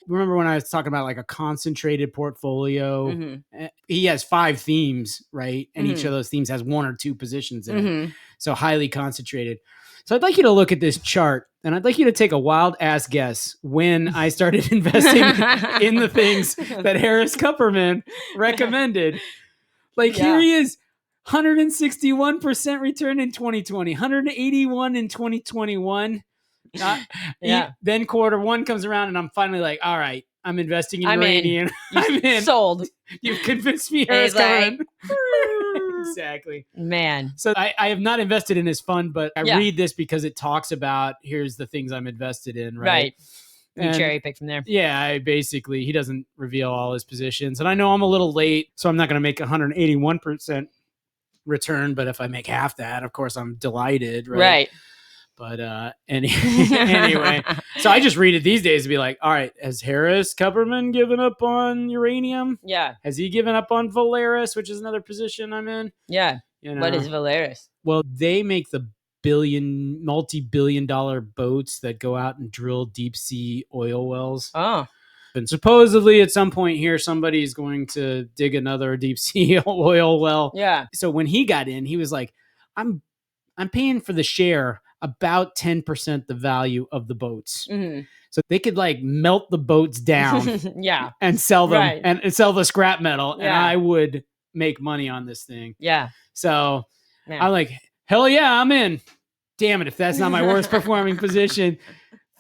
Remember when I was talking about like a concentrated portfolio? Mm-hmm. He has 5 themes, right? And each of those themes has 1 or 2 positions in it. So highly concentrated. So I'd like you to look at this chart, and I'd like you to take a wild ass guess when I started investing in the things that Harris Kupperman recommended. Like here he is, 161% return in 2020, 181 in 2021. Then quarter 1 comes around, and I'm finally like, all right, I'm investing in uranium. I'm in. Sold. You've convinced me, Harris Kupperman. Exactly. Man. So I have not invested in his fund, but I read this because it talks about here's the things I'm invested in, right? You cherry pick from there. Yeah, he doesn't reveal all his positions. And I know I'm a little late, so I'm not going to make 181% return, but if I make half that, of course I'm delighted, right? Right. But anyway, so I just read it these days to be like, all right, has Harris Kupperman given up on uranium? Yeah. Has he given up on Valaris, which is another position I'm in? Yeah. You know? What is Valaris? Well, they make the multi-billion-dollar boats that go out and drill deep sea oil wells. Oh. And supposedly at some point here, somebody's going to dig another deep sea oil well. Yeah. So when he got in, he was like, I'm paying for the share about 10% the value of the boats. Mm-hmm. So they could like melt the boats down and sell them and sell the scrap metal. And I would make money on this thing. Yeah. So I'm like, hell yeah, I'm in. Damn it. If that's not my worst performing position,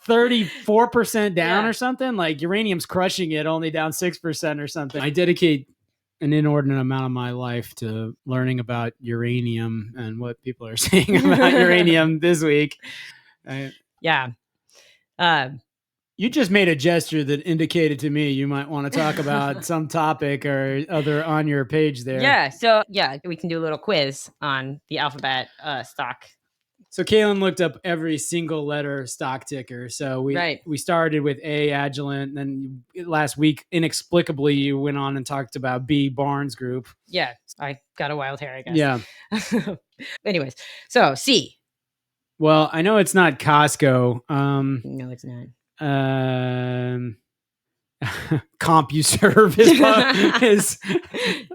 34% down or something, like uranium's crushing it, only down 6% or something. I dedicate an inordinate amount of my life to learning about uranium and what people are saying about uranium this week. Yeah. You just made a gesture that indicated to me you might want to talk about some topic or other on your page there. Yeah. So we can do a little quiz on the alphabet stock. So Kalyn looked up every single letter stock ticker. So we started with A, Agilent, and then last week, inexplicably, you went on and talked about B, Barnes Group. Yeah, I got a wild hair, I guess. Yeah. Anyways, so C. Well, I know it's not Costco. No, it's not. CompuServe is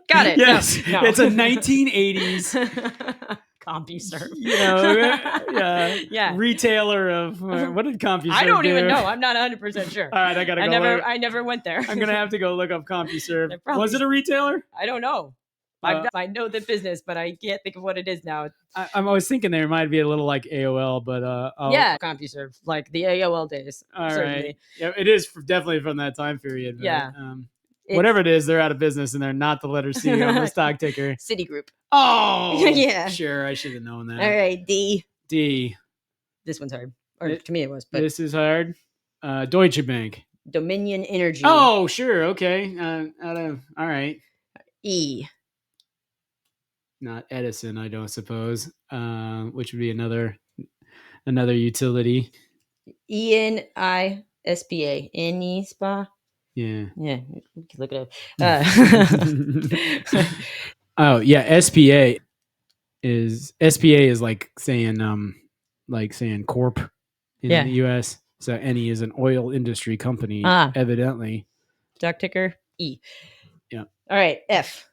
got it. Yes, no. It's a 1980s CompuServe. Retailer of what did CompuServe I don't do? even know. I'm not 100% sure. All right, I never went there. I'm gonna have to go look up CompuServe. Was it a retailer? I don't know. I know the business, but I can't think of what it is now. I'm always thinking there might be a little like AOL, but CompuServe, like the AOL days. All certainly. Right, yeah, it is definitely from that time period. But, yeah, whatever it is, they're out of business, and they're not the letter C on the stock ticker. Citigroup. Oh, yeah, sure, I should have known that. All right, D. This one's hard, or to me it was. But this is hard. Deutsche Bank. Dominion Energy. Oh, sure, okay. All right. E. Not Edison, I don't suppose. Which would be another utility. ENISPA. ENISPA. Yeah. Yeah. You can look it up. Oh yeah, SPA is like saying corp in the US. So any is an oil industry company, Ah. evidently. Stock ticker E. Yeah. All right. F.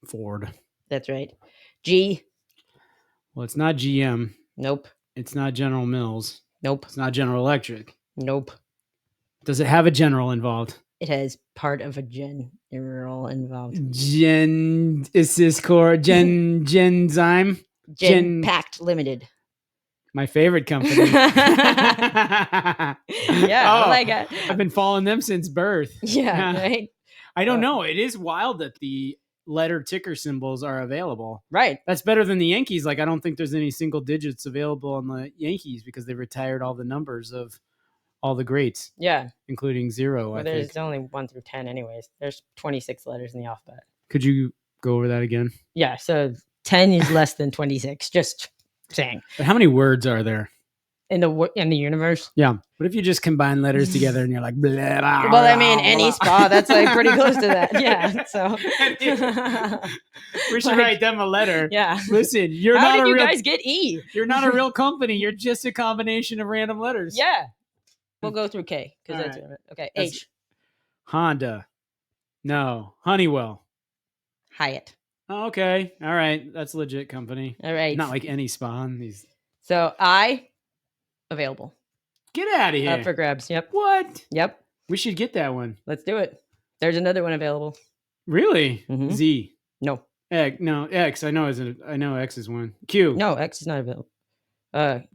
Ford. That's right. G. Well, it's not GM. Nope. It's not General Mills. Nope. It's not General Electric. Nope. Does it have a general involved? It has part of a general involved. Genzyme. Genpact Limited. My favorite company. Yeah, I like it. I've been following them since birth. Yeah, right. I don't know. It is wild that the letter ticker symbols are available. Right. That's better than the Yankees. Like, I don't think there's any single digits available on the Yankees because they retired all the numbers of all the greats. Yeah. Including 0, well, I there's think. only 1 through 10 anyways. There's 26 letters in the alphabet. Could you go over that again? Yeah, so 10 is less than 26. Just saying. But how many words are there? In the universe? Yeah. What if you just combine letters together and you're like, blah, blah, well, I blah, mean, blah. any spa, that's like pretty close to that. Yeah. So we should write them a letter. Yeah. Listen, you're How not did a you real guys get E? You're not a real company. You're just a combination of random letters. Yeah. We'll go through K because All that's right. okay. That's- H. Honda. No. Honeywell. Hyatt. Oh, okay. All right. That's a legit company. All right. Not like any spawn. These. So I available. Get out of here. Up for grabs. Yep. What? Yep. We should get that one. Let's do it. There's another one available. Really? Mhm. Z. No. X. No. X. I know X is one. Q. No, X is not available.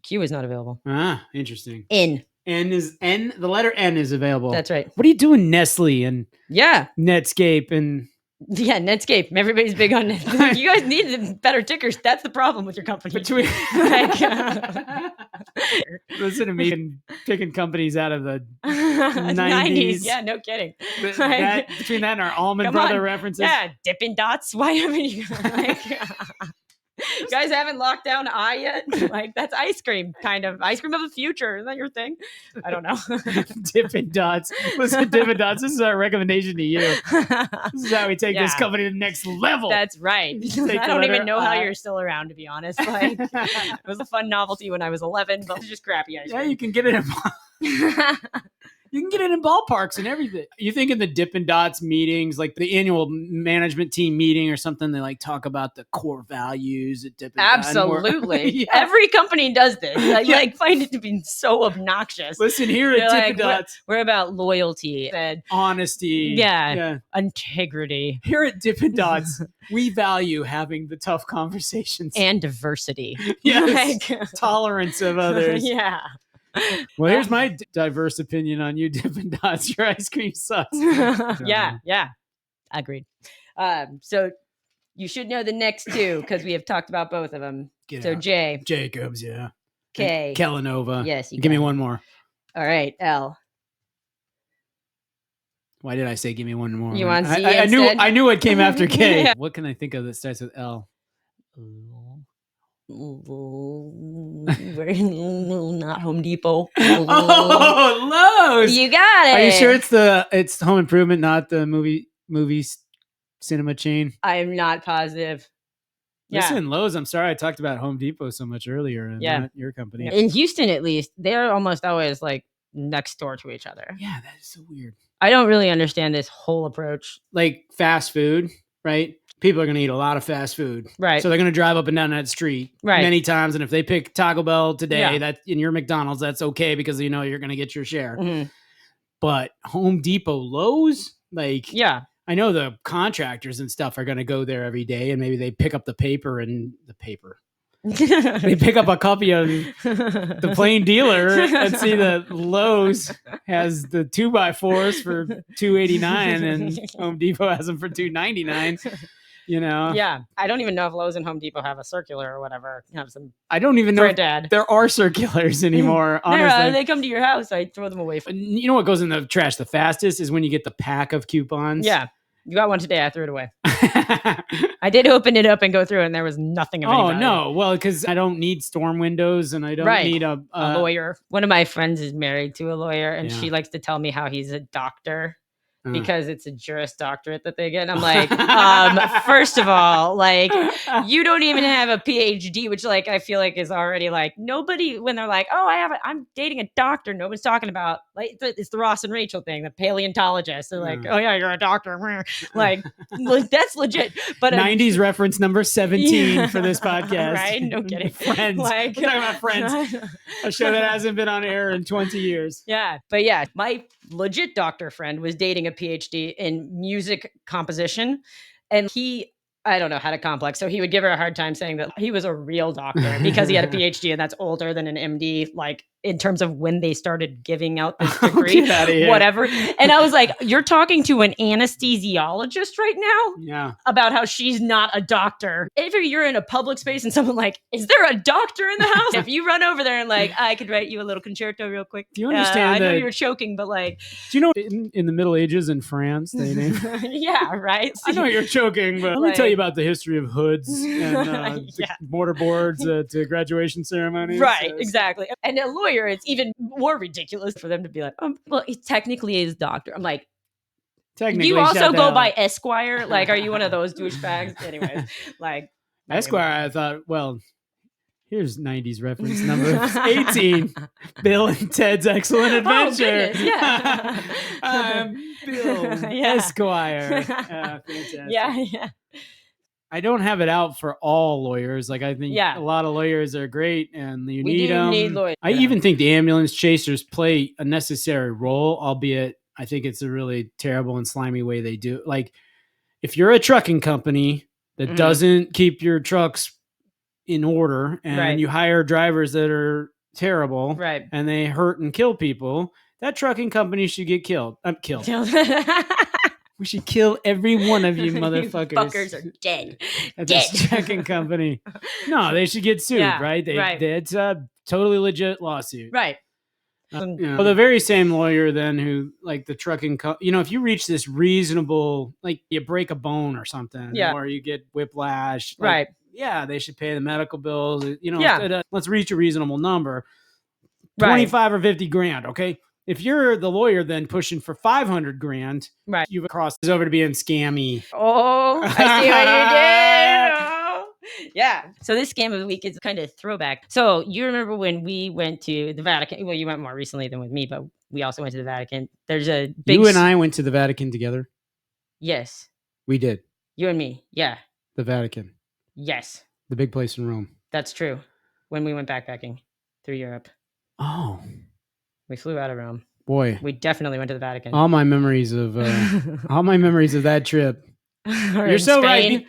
Q is not available. Ah, interesting. N. The letter N is available. That's right. What are you doing, Nestle and Yeah. Netscape and Yeah, Netscape. Everybody's big on Netscape. You guys need better tickers. That's the problem with your company. between Like, listen to me and picking companies out of the 90s. Yeah, no kidding. between that and our Allman Come Brother on. references. Yeah, Dippin' Dots. Why haven't you you guys haven't locked down I yet? Like, that's ice cream, kind of. Ice cream of the future. Isn't that your thing? I don't know. Dippin' Dots. Listen, Dippin' Dots, this is our recommendation to you. This is how we take this company to the next level. That's right. I don't even know how you're still around, to be honest. Like, it was a fun novelty when I was 11, but it's just crappy ice cream. Yeah, you can get it in you can get it in ballparks and everything. You think in the Dippin' Dots meetings, like the annual management team meeting or something, they like talk about the core values at Dippin' Dots. Absolutely. Yeah. Every company does this. I like find it to be so obnoxious. Listen, here at Dippin' Dots, we're about loyalty and honesty. Yeah. Integrity. Here at Dippin' Dots, we value having the tough conversations. And diversity. Yes. Tolerance of others. Yeah. Well, here's my diverse opinion on you, Dippin' Dots. Your ice cream sucks. Yeah. Agreed. So you should know the next two because we have talked about both of them. J. Jacobs, yeah. K. Kellanova. Yes. Give me one more. All right. L. Why did I say give me one more? You want Z I knew what came after K. Yeah. What can I think of that starts with L? Not Home Depot. Oh, Lowe's. You got it. Are you sure it's Home Improvement, not the movie cinema chain? I'm not positive. Listen, Lowe's, I'm sorry I talked about Home Depot so much earlier and not your company. In Houston, at least, they're almost always like next door to each other. Yeah, that is so weird. I don't really understand this whole approach. Like fast food, right? People are going to eat a lot of fast food. Right. So they're going to drive up and down that street many times. And if they pick Taco Bell today, that in your McDonald's, that's okay because you know you're going to get your share. Mm-hmm. But Home Depot, Lowe's, like, I know the contractors and stuff are going to go there every day and maybe they pick up the paper. They pick up a copy of the Plain Dealer and see that Lowe's has the 2x4s for $2.89 and Home Depot has them for $2.99. You know? Yeah. I don't even know if Lowe's and Home Depot have a circular or whatever. Have some. I don't even know if there are circulars anymore. Honestly, they come to your house. I throw them away. You know what goes in the trash the fastest is when you get the pack of coupons. Yeah. You got one today. I threw it away. I did open it up and go through, and there was nothing of any value. No. Well, because I don't need storm windows, and I don't need a lawyer. One of my friends is married to a lawyer, and she likes to tell me how he's a doctor. because it's a Juris Doctorate that they get. And I'm like, first of all, like, you don't even have a PhD, which like I feel like is already like nobody when they're like, oh, I'm dating a doctor. Nobody's talking about like it's the Ross and Rachel thing, the paleontologist. They're like, oh yeah, you're a doctor. Like that's legit. But 90s reference number 17 for this podcast. Right? No kidding. Friends. Like, we're talking about Friends. A show that hasn't been on air in 20 years. Yeah. But yeah, my legit doctor friend was dating a PhD in music composition. And I don't know, had a complex. So he would give her a hard time saying that he was a real doctor because he had a PhD and that's older than an MD, like in terms of when they started giving out this degree, whatever. And I was like, you're talking to an anesthesiologist right now about how she's not a doctor. If you're in a public space and someone like, is there a doctor in the house? If you run over there and like, I could write you a little concerto real quick. Do you understand I know you're choking, but like. Do you know in the Middle Ages in France, they named yeah, right? I know you're choking, but let me tell you about the history of hoods and mortarboards to graduation ceremonies. Right, exactly. And a lawyer, it's even more ridiculous for them to be like, well, he technically is doctor. I'm like, technically, you also go by Esquire? Like, are you one of those douchebags? Anyways, like. Esquire, I thought, well, here's 90s reference number 18. Bill and Ted's Excellent Adventure. Oh, yeah. Bill Esquire. Fantastic. Yeah. I don't have it out for all lawyers. Like, I think a lot of lawyers are great and you need them. We need lawyers. I even think the ambulance chasers play a necessary role, albeit I think it's a really terrible and slimy way they do it. Like, if you're a trucking company that doesn't keep your trucks in order and you hire drivers that are terrible and they hurt and kill people, that trucking company should get killed. We should kill every one of you motherfuckers. You fuckers are dead. At this trucking company. No, they should get sued, right? It's a totally legit lawsuit. Right. Well, the very same lawyer then who, like the trucking, if you reach this reasonable, like you break a bone or something, or you get whiplash, like, they should pay the medical bills. Let's reach a reasonable number, 25 or 50 grand. Okay. If you're the lawyer then pushing for 500 grand, you've crossed over to being scammy. Oh, I see what you did. Oh. Yeah. So this scam of the week is kind of throwback. So you remember when we went to the Vatican? Well, you went more recently than with me, but we also went to the Vatican. There's a big... You and I went to the Vatican together? Yes. We did. You and me. Yeah. The Vatican. Yes. The big place in Rome. That's true. When we went backpacking through Europe. Oh. We flew out of Rome. Boy. We definitely went to the Vatican. All my memories of that trip. You're so Spain.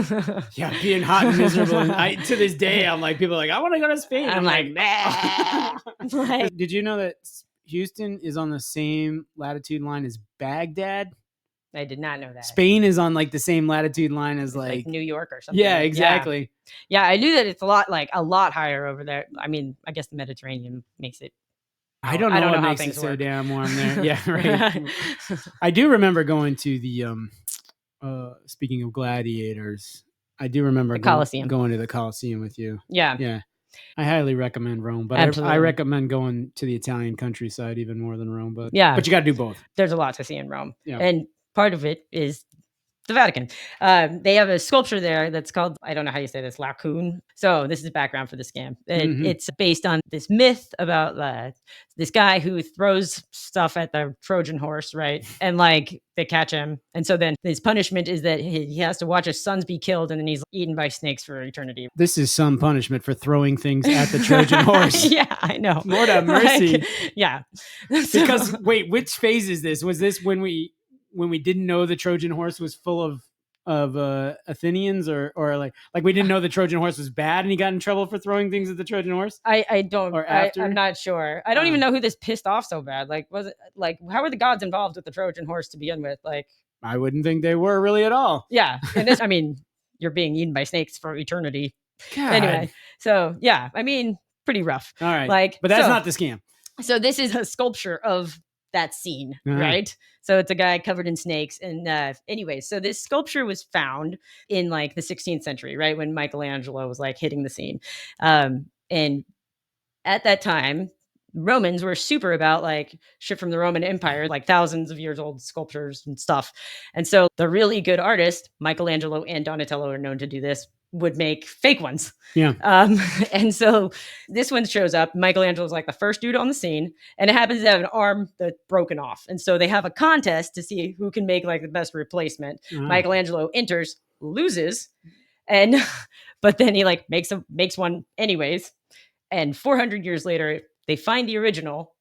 Right. Yeah, being hot and miserable. And to this day, I'm like, people are like, I want to go to Spain. I'm like, nah. Did you know that Houston is on the same latitude line as Baghdad? I did not know that. Spain is on like the same latitude line as like New York or something. Yeah, exactly. Yeah, I knew that it's a lot higher over there. I mean, I guess the Mediterranean makes it. I don't know what makes it so damn warm there. Yeah, right. I do remember going to the speaking of gladiators, I do remember going to the Colosseum with you. Yeah. Yeah. I highly recommend Rome, but I recommend going to the Italian countryside even more than Rome. But you got to do both. There's a lot to see in Rome. Yeah. And part of it is the Vatican. They have a sculpture there that's called, I don't know how you say this, Laocoon. So this is the background for the scam. It's based on this myth about this guy who throws stuff at the Trojan horse, right? And like they catch him. And so then his punishment is that he has to watch his sons be killed and then he's eaten by snakes for eternity. This is some punishment for throwing things at the Trojan horse. Yeah, I know. Lord have mercy. Yeah. Because wait, which phase is this? Was this when we didn't know the Trojan horse was full of Athenians or like we didn't know the Trojan horse was bad and he got in trouble for throwing things at the Trojan horse? I don't, or after? I'm not sure. I don't even know who this pissed off so bad. Like, was it like, how were the gods involved with the Trojan horse to begin with? Like, I wouldn't think they were really at all. Yeah. And this, I mean, you're being eaten by snakes for eternity. God. Anyway. So yeah, I mean, pretty rough. All right. Like, but that's not the scam. So this is a sculpture of that scene, right? So it's a guy covered in snakes. And anyway, so this sculpture was found in like the 16th century, right? When Michelangelo was like hitting the scene. And at that time, Romans were super about like shit from the Roman Empire, like thousands of years old sculptures and stuff. And so the really good artists, Michelangelo and Donatello are known to do this, would make fake ones. Yeah. And so this one shows up. Michelangelo's like the first dude on the scene, and it happens to have an arm that's broken off. And so they have a contest to see who can make like the best replacement. Michelangelo enters, loses, and but then he like makes one anyways. And 400 years later, they find the original.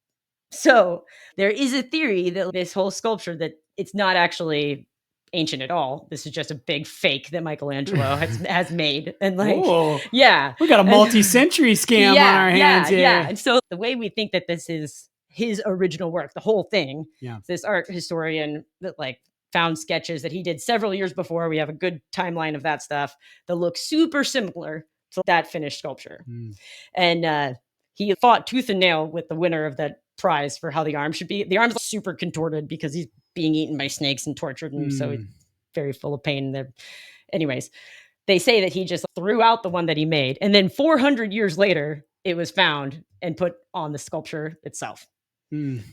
So there is a theory that this whole sculpture, that it's not actually ancient at all. This is just a big fake that Michelangelo has made. And like, Whoa. yeah. We got a multi-century scam on our hands here. Yeah. And so the way we think that this is his original work, the whole thing, this art historian that like found sketches that he did several years before. We have a good timeline of that stuff that looks super similar to that finished sculpture. And he fought tooth and nail with the winner of that prize for how the arm should be. The arm's super contorted because he's being eaten by snakes and tortured, and so he's very full of pain there. Anyways, they say that he just threw out the one that he made, and then 400 years later, it was found and put on the sculpture itself.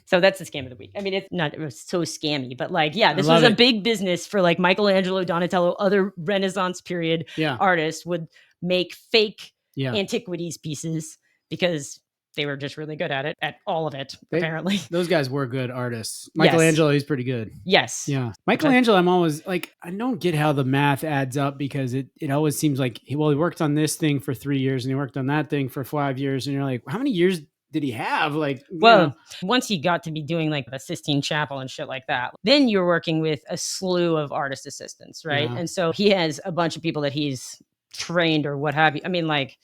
So that's the scam of the week. I mean, it was so scammy, but like, yeah, this was a big business for like Michelangelo, Donatello, other Renaissance period artists would make fake antiquities pieces because they were just really good at all of it, apparently. Those guys were good artists. Michelangelo, he's pretty good. Yes. Yeah. Michelangelo, I'm always like, I don't get how the math adds up, because it always seems like, he worked on this thing for 3 years and he worked on that thing for 5 years. And you're like, how many years did he have? Like, well, once he got to be doing like the Sistine Chapel and shit like that, then you're working with a slew of artist assistants, right? And so he has a bunch of people that he's trained or what have you. I mean, like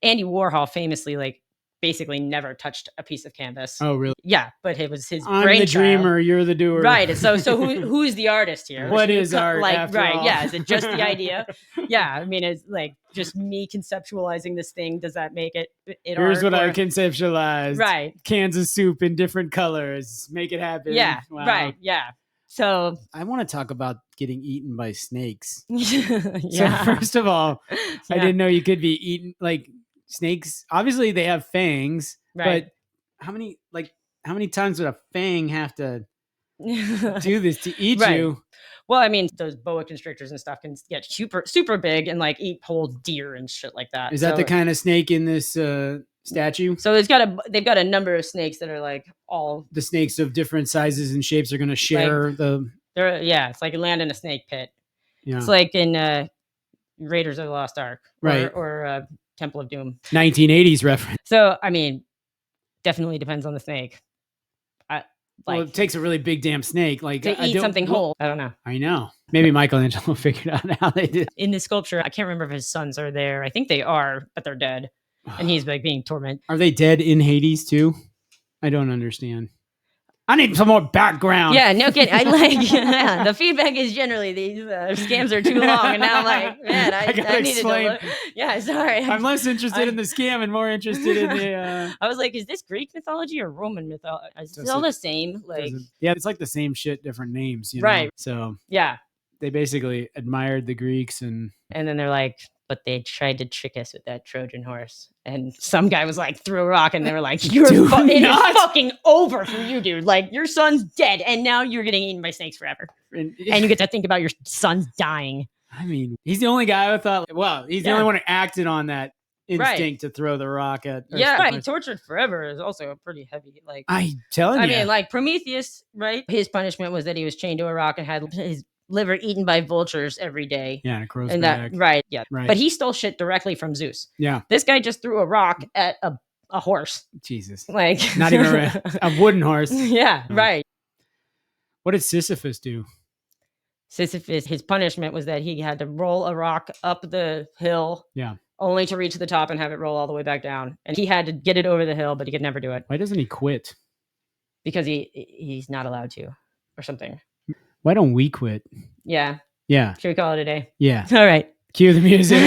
Andy Warhol famously, like, basically never touched a piece of canvas. Oh, really? Yeah, but it was his I'm brainchild. The dreamer, you're the doer. Right. So who's the artist here? What is art? Like, right. All? Yeah. Is it just the idea? Yeah. I mean, it's like just me conceptualizing this thing. Does that make it Here's art? what I conceptualized. Right. Cans of soup in different colors. Make it happen. Yeah. Wow. Right. Yeah. So I want to talk about getting eaten by snakes. Yeah. So first of all, I didn't know you could be eaten like snakes. Obviously they have fangs, right. but how many times would a fang have to do this to eat you? Well, I mean, those boa constrictors and stuff can get super, super big and like eat whole deer and shit like that. Is that the kind of snake in this statue? So they've got a number of snakes that are like all the snakes of different sizes and shapes are going to share like, it's like land in a snake pit. Yeah. It's like in Raiders of the Lost Ark, right? Or Temple of Doom. 1980s reference. So I mean, definitely depends on the snake. Well, it takes a really big damn snake like to eat something whole. I don't know. I know. Maybe Michelangelo figured out how they did. In the sculpture, I can't remember if his sons are there. I think they are, but they're dead. And he's like being tormented. Are they dead in Hades too? I don't understand. I need some more background. Yeah, no kidding. I like the feedback is generally these scams are too long, and now I'm like, man, I needed to look. Yeah, sorry. I'm less interested in the scam and more interested in the. I was like, is this Greek mythology or Roman mythology? Is it all the same? Like, yeah, it's like the same shit, different names, you know? Right? So yeah, they basically admired the Greeks, and then they're like, but they tried to trick us with that Trojan horse. And some guy was like, threw a rock, and they were like, it is fucking over for you, dude. Like, your son's dead, and now you're getting eaten by snakes forever. And you get to think about your son's dying. I mean, he's the only guy who thought, well, he's the only one who acted on that instinct to throw the rock at. Right. Tortured forever is also a pretty heavy, like. I telling you. I mean, like Prometheus, right? His punishment was that he was chained to a rock and had his liver eaten by vultures every day. Yeah, and it grows back. That, right. Yeah. Right. But he stole shit directly from Zeus. Yeah. This guy just threw a rock at a horse. Jesus. Like not even a wooden horse. Yeah. Right. What did Sisyphus do? Sisyphus, his punishment was that he had to roll a rock up the hill. Yeah. Only to reach the top and have it roll all the way back down. And he had to get it over the hill, but he could never do it. Why doesn't he quit? Because he's not allowed to, or something. Why don't we quit? Yeah. Yeah. Should we call it a day? Yeah. All right. Cue the music.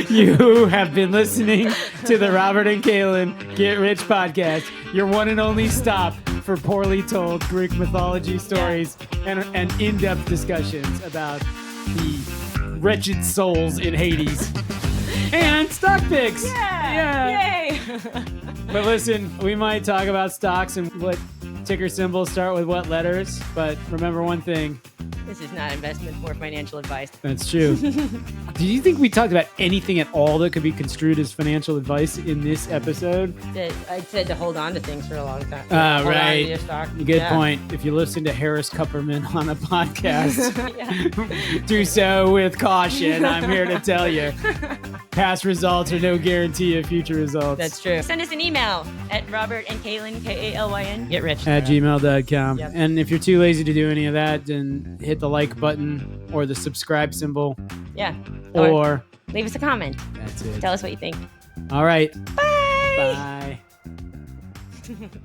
You have been listening to the Robert and Kalyn Get Rich podcast, your one and only stop for poorly told Greek mythology stories and in-depth discussions about the wretched souls in Hades. and stock picks. Yeah. Yay. But listen, we might talk about stocks and what ticker symbols start with what letters. But remember one thing. This is not investment or financial advice. That's true. Do you think we talked about anything at all that could be construed as financial advice in this episode? I said to hold on to things for a long time. Right. Hold on to your stock. Good point. If you listen to Harris Kupperman on a podcast, do so with caution. I'm here to tell you. Past results are no guarantee of future results. That's true. Send us an email at Robert and Kalyn, Kalyn, get rich. At gmail.com. Yep. And if you're too lazy to do any of that, then hit the like button or the subscribe symbol. Yeah. Or leave us a comment. That's it. Tell us what you think. All right. Bye. Bye.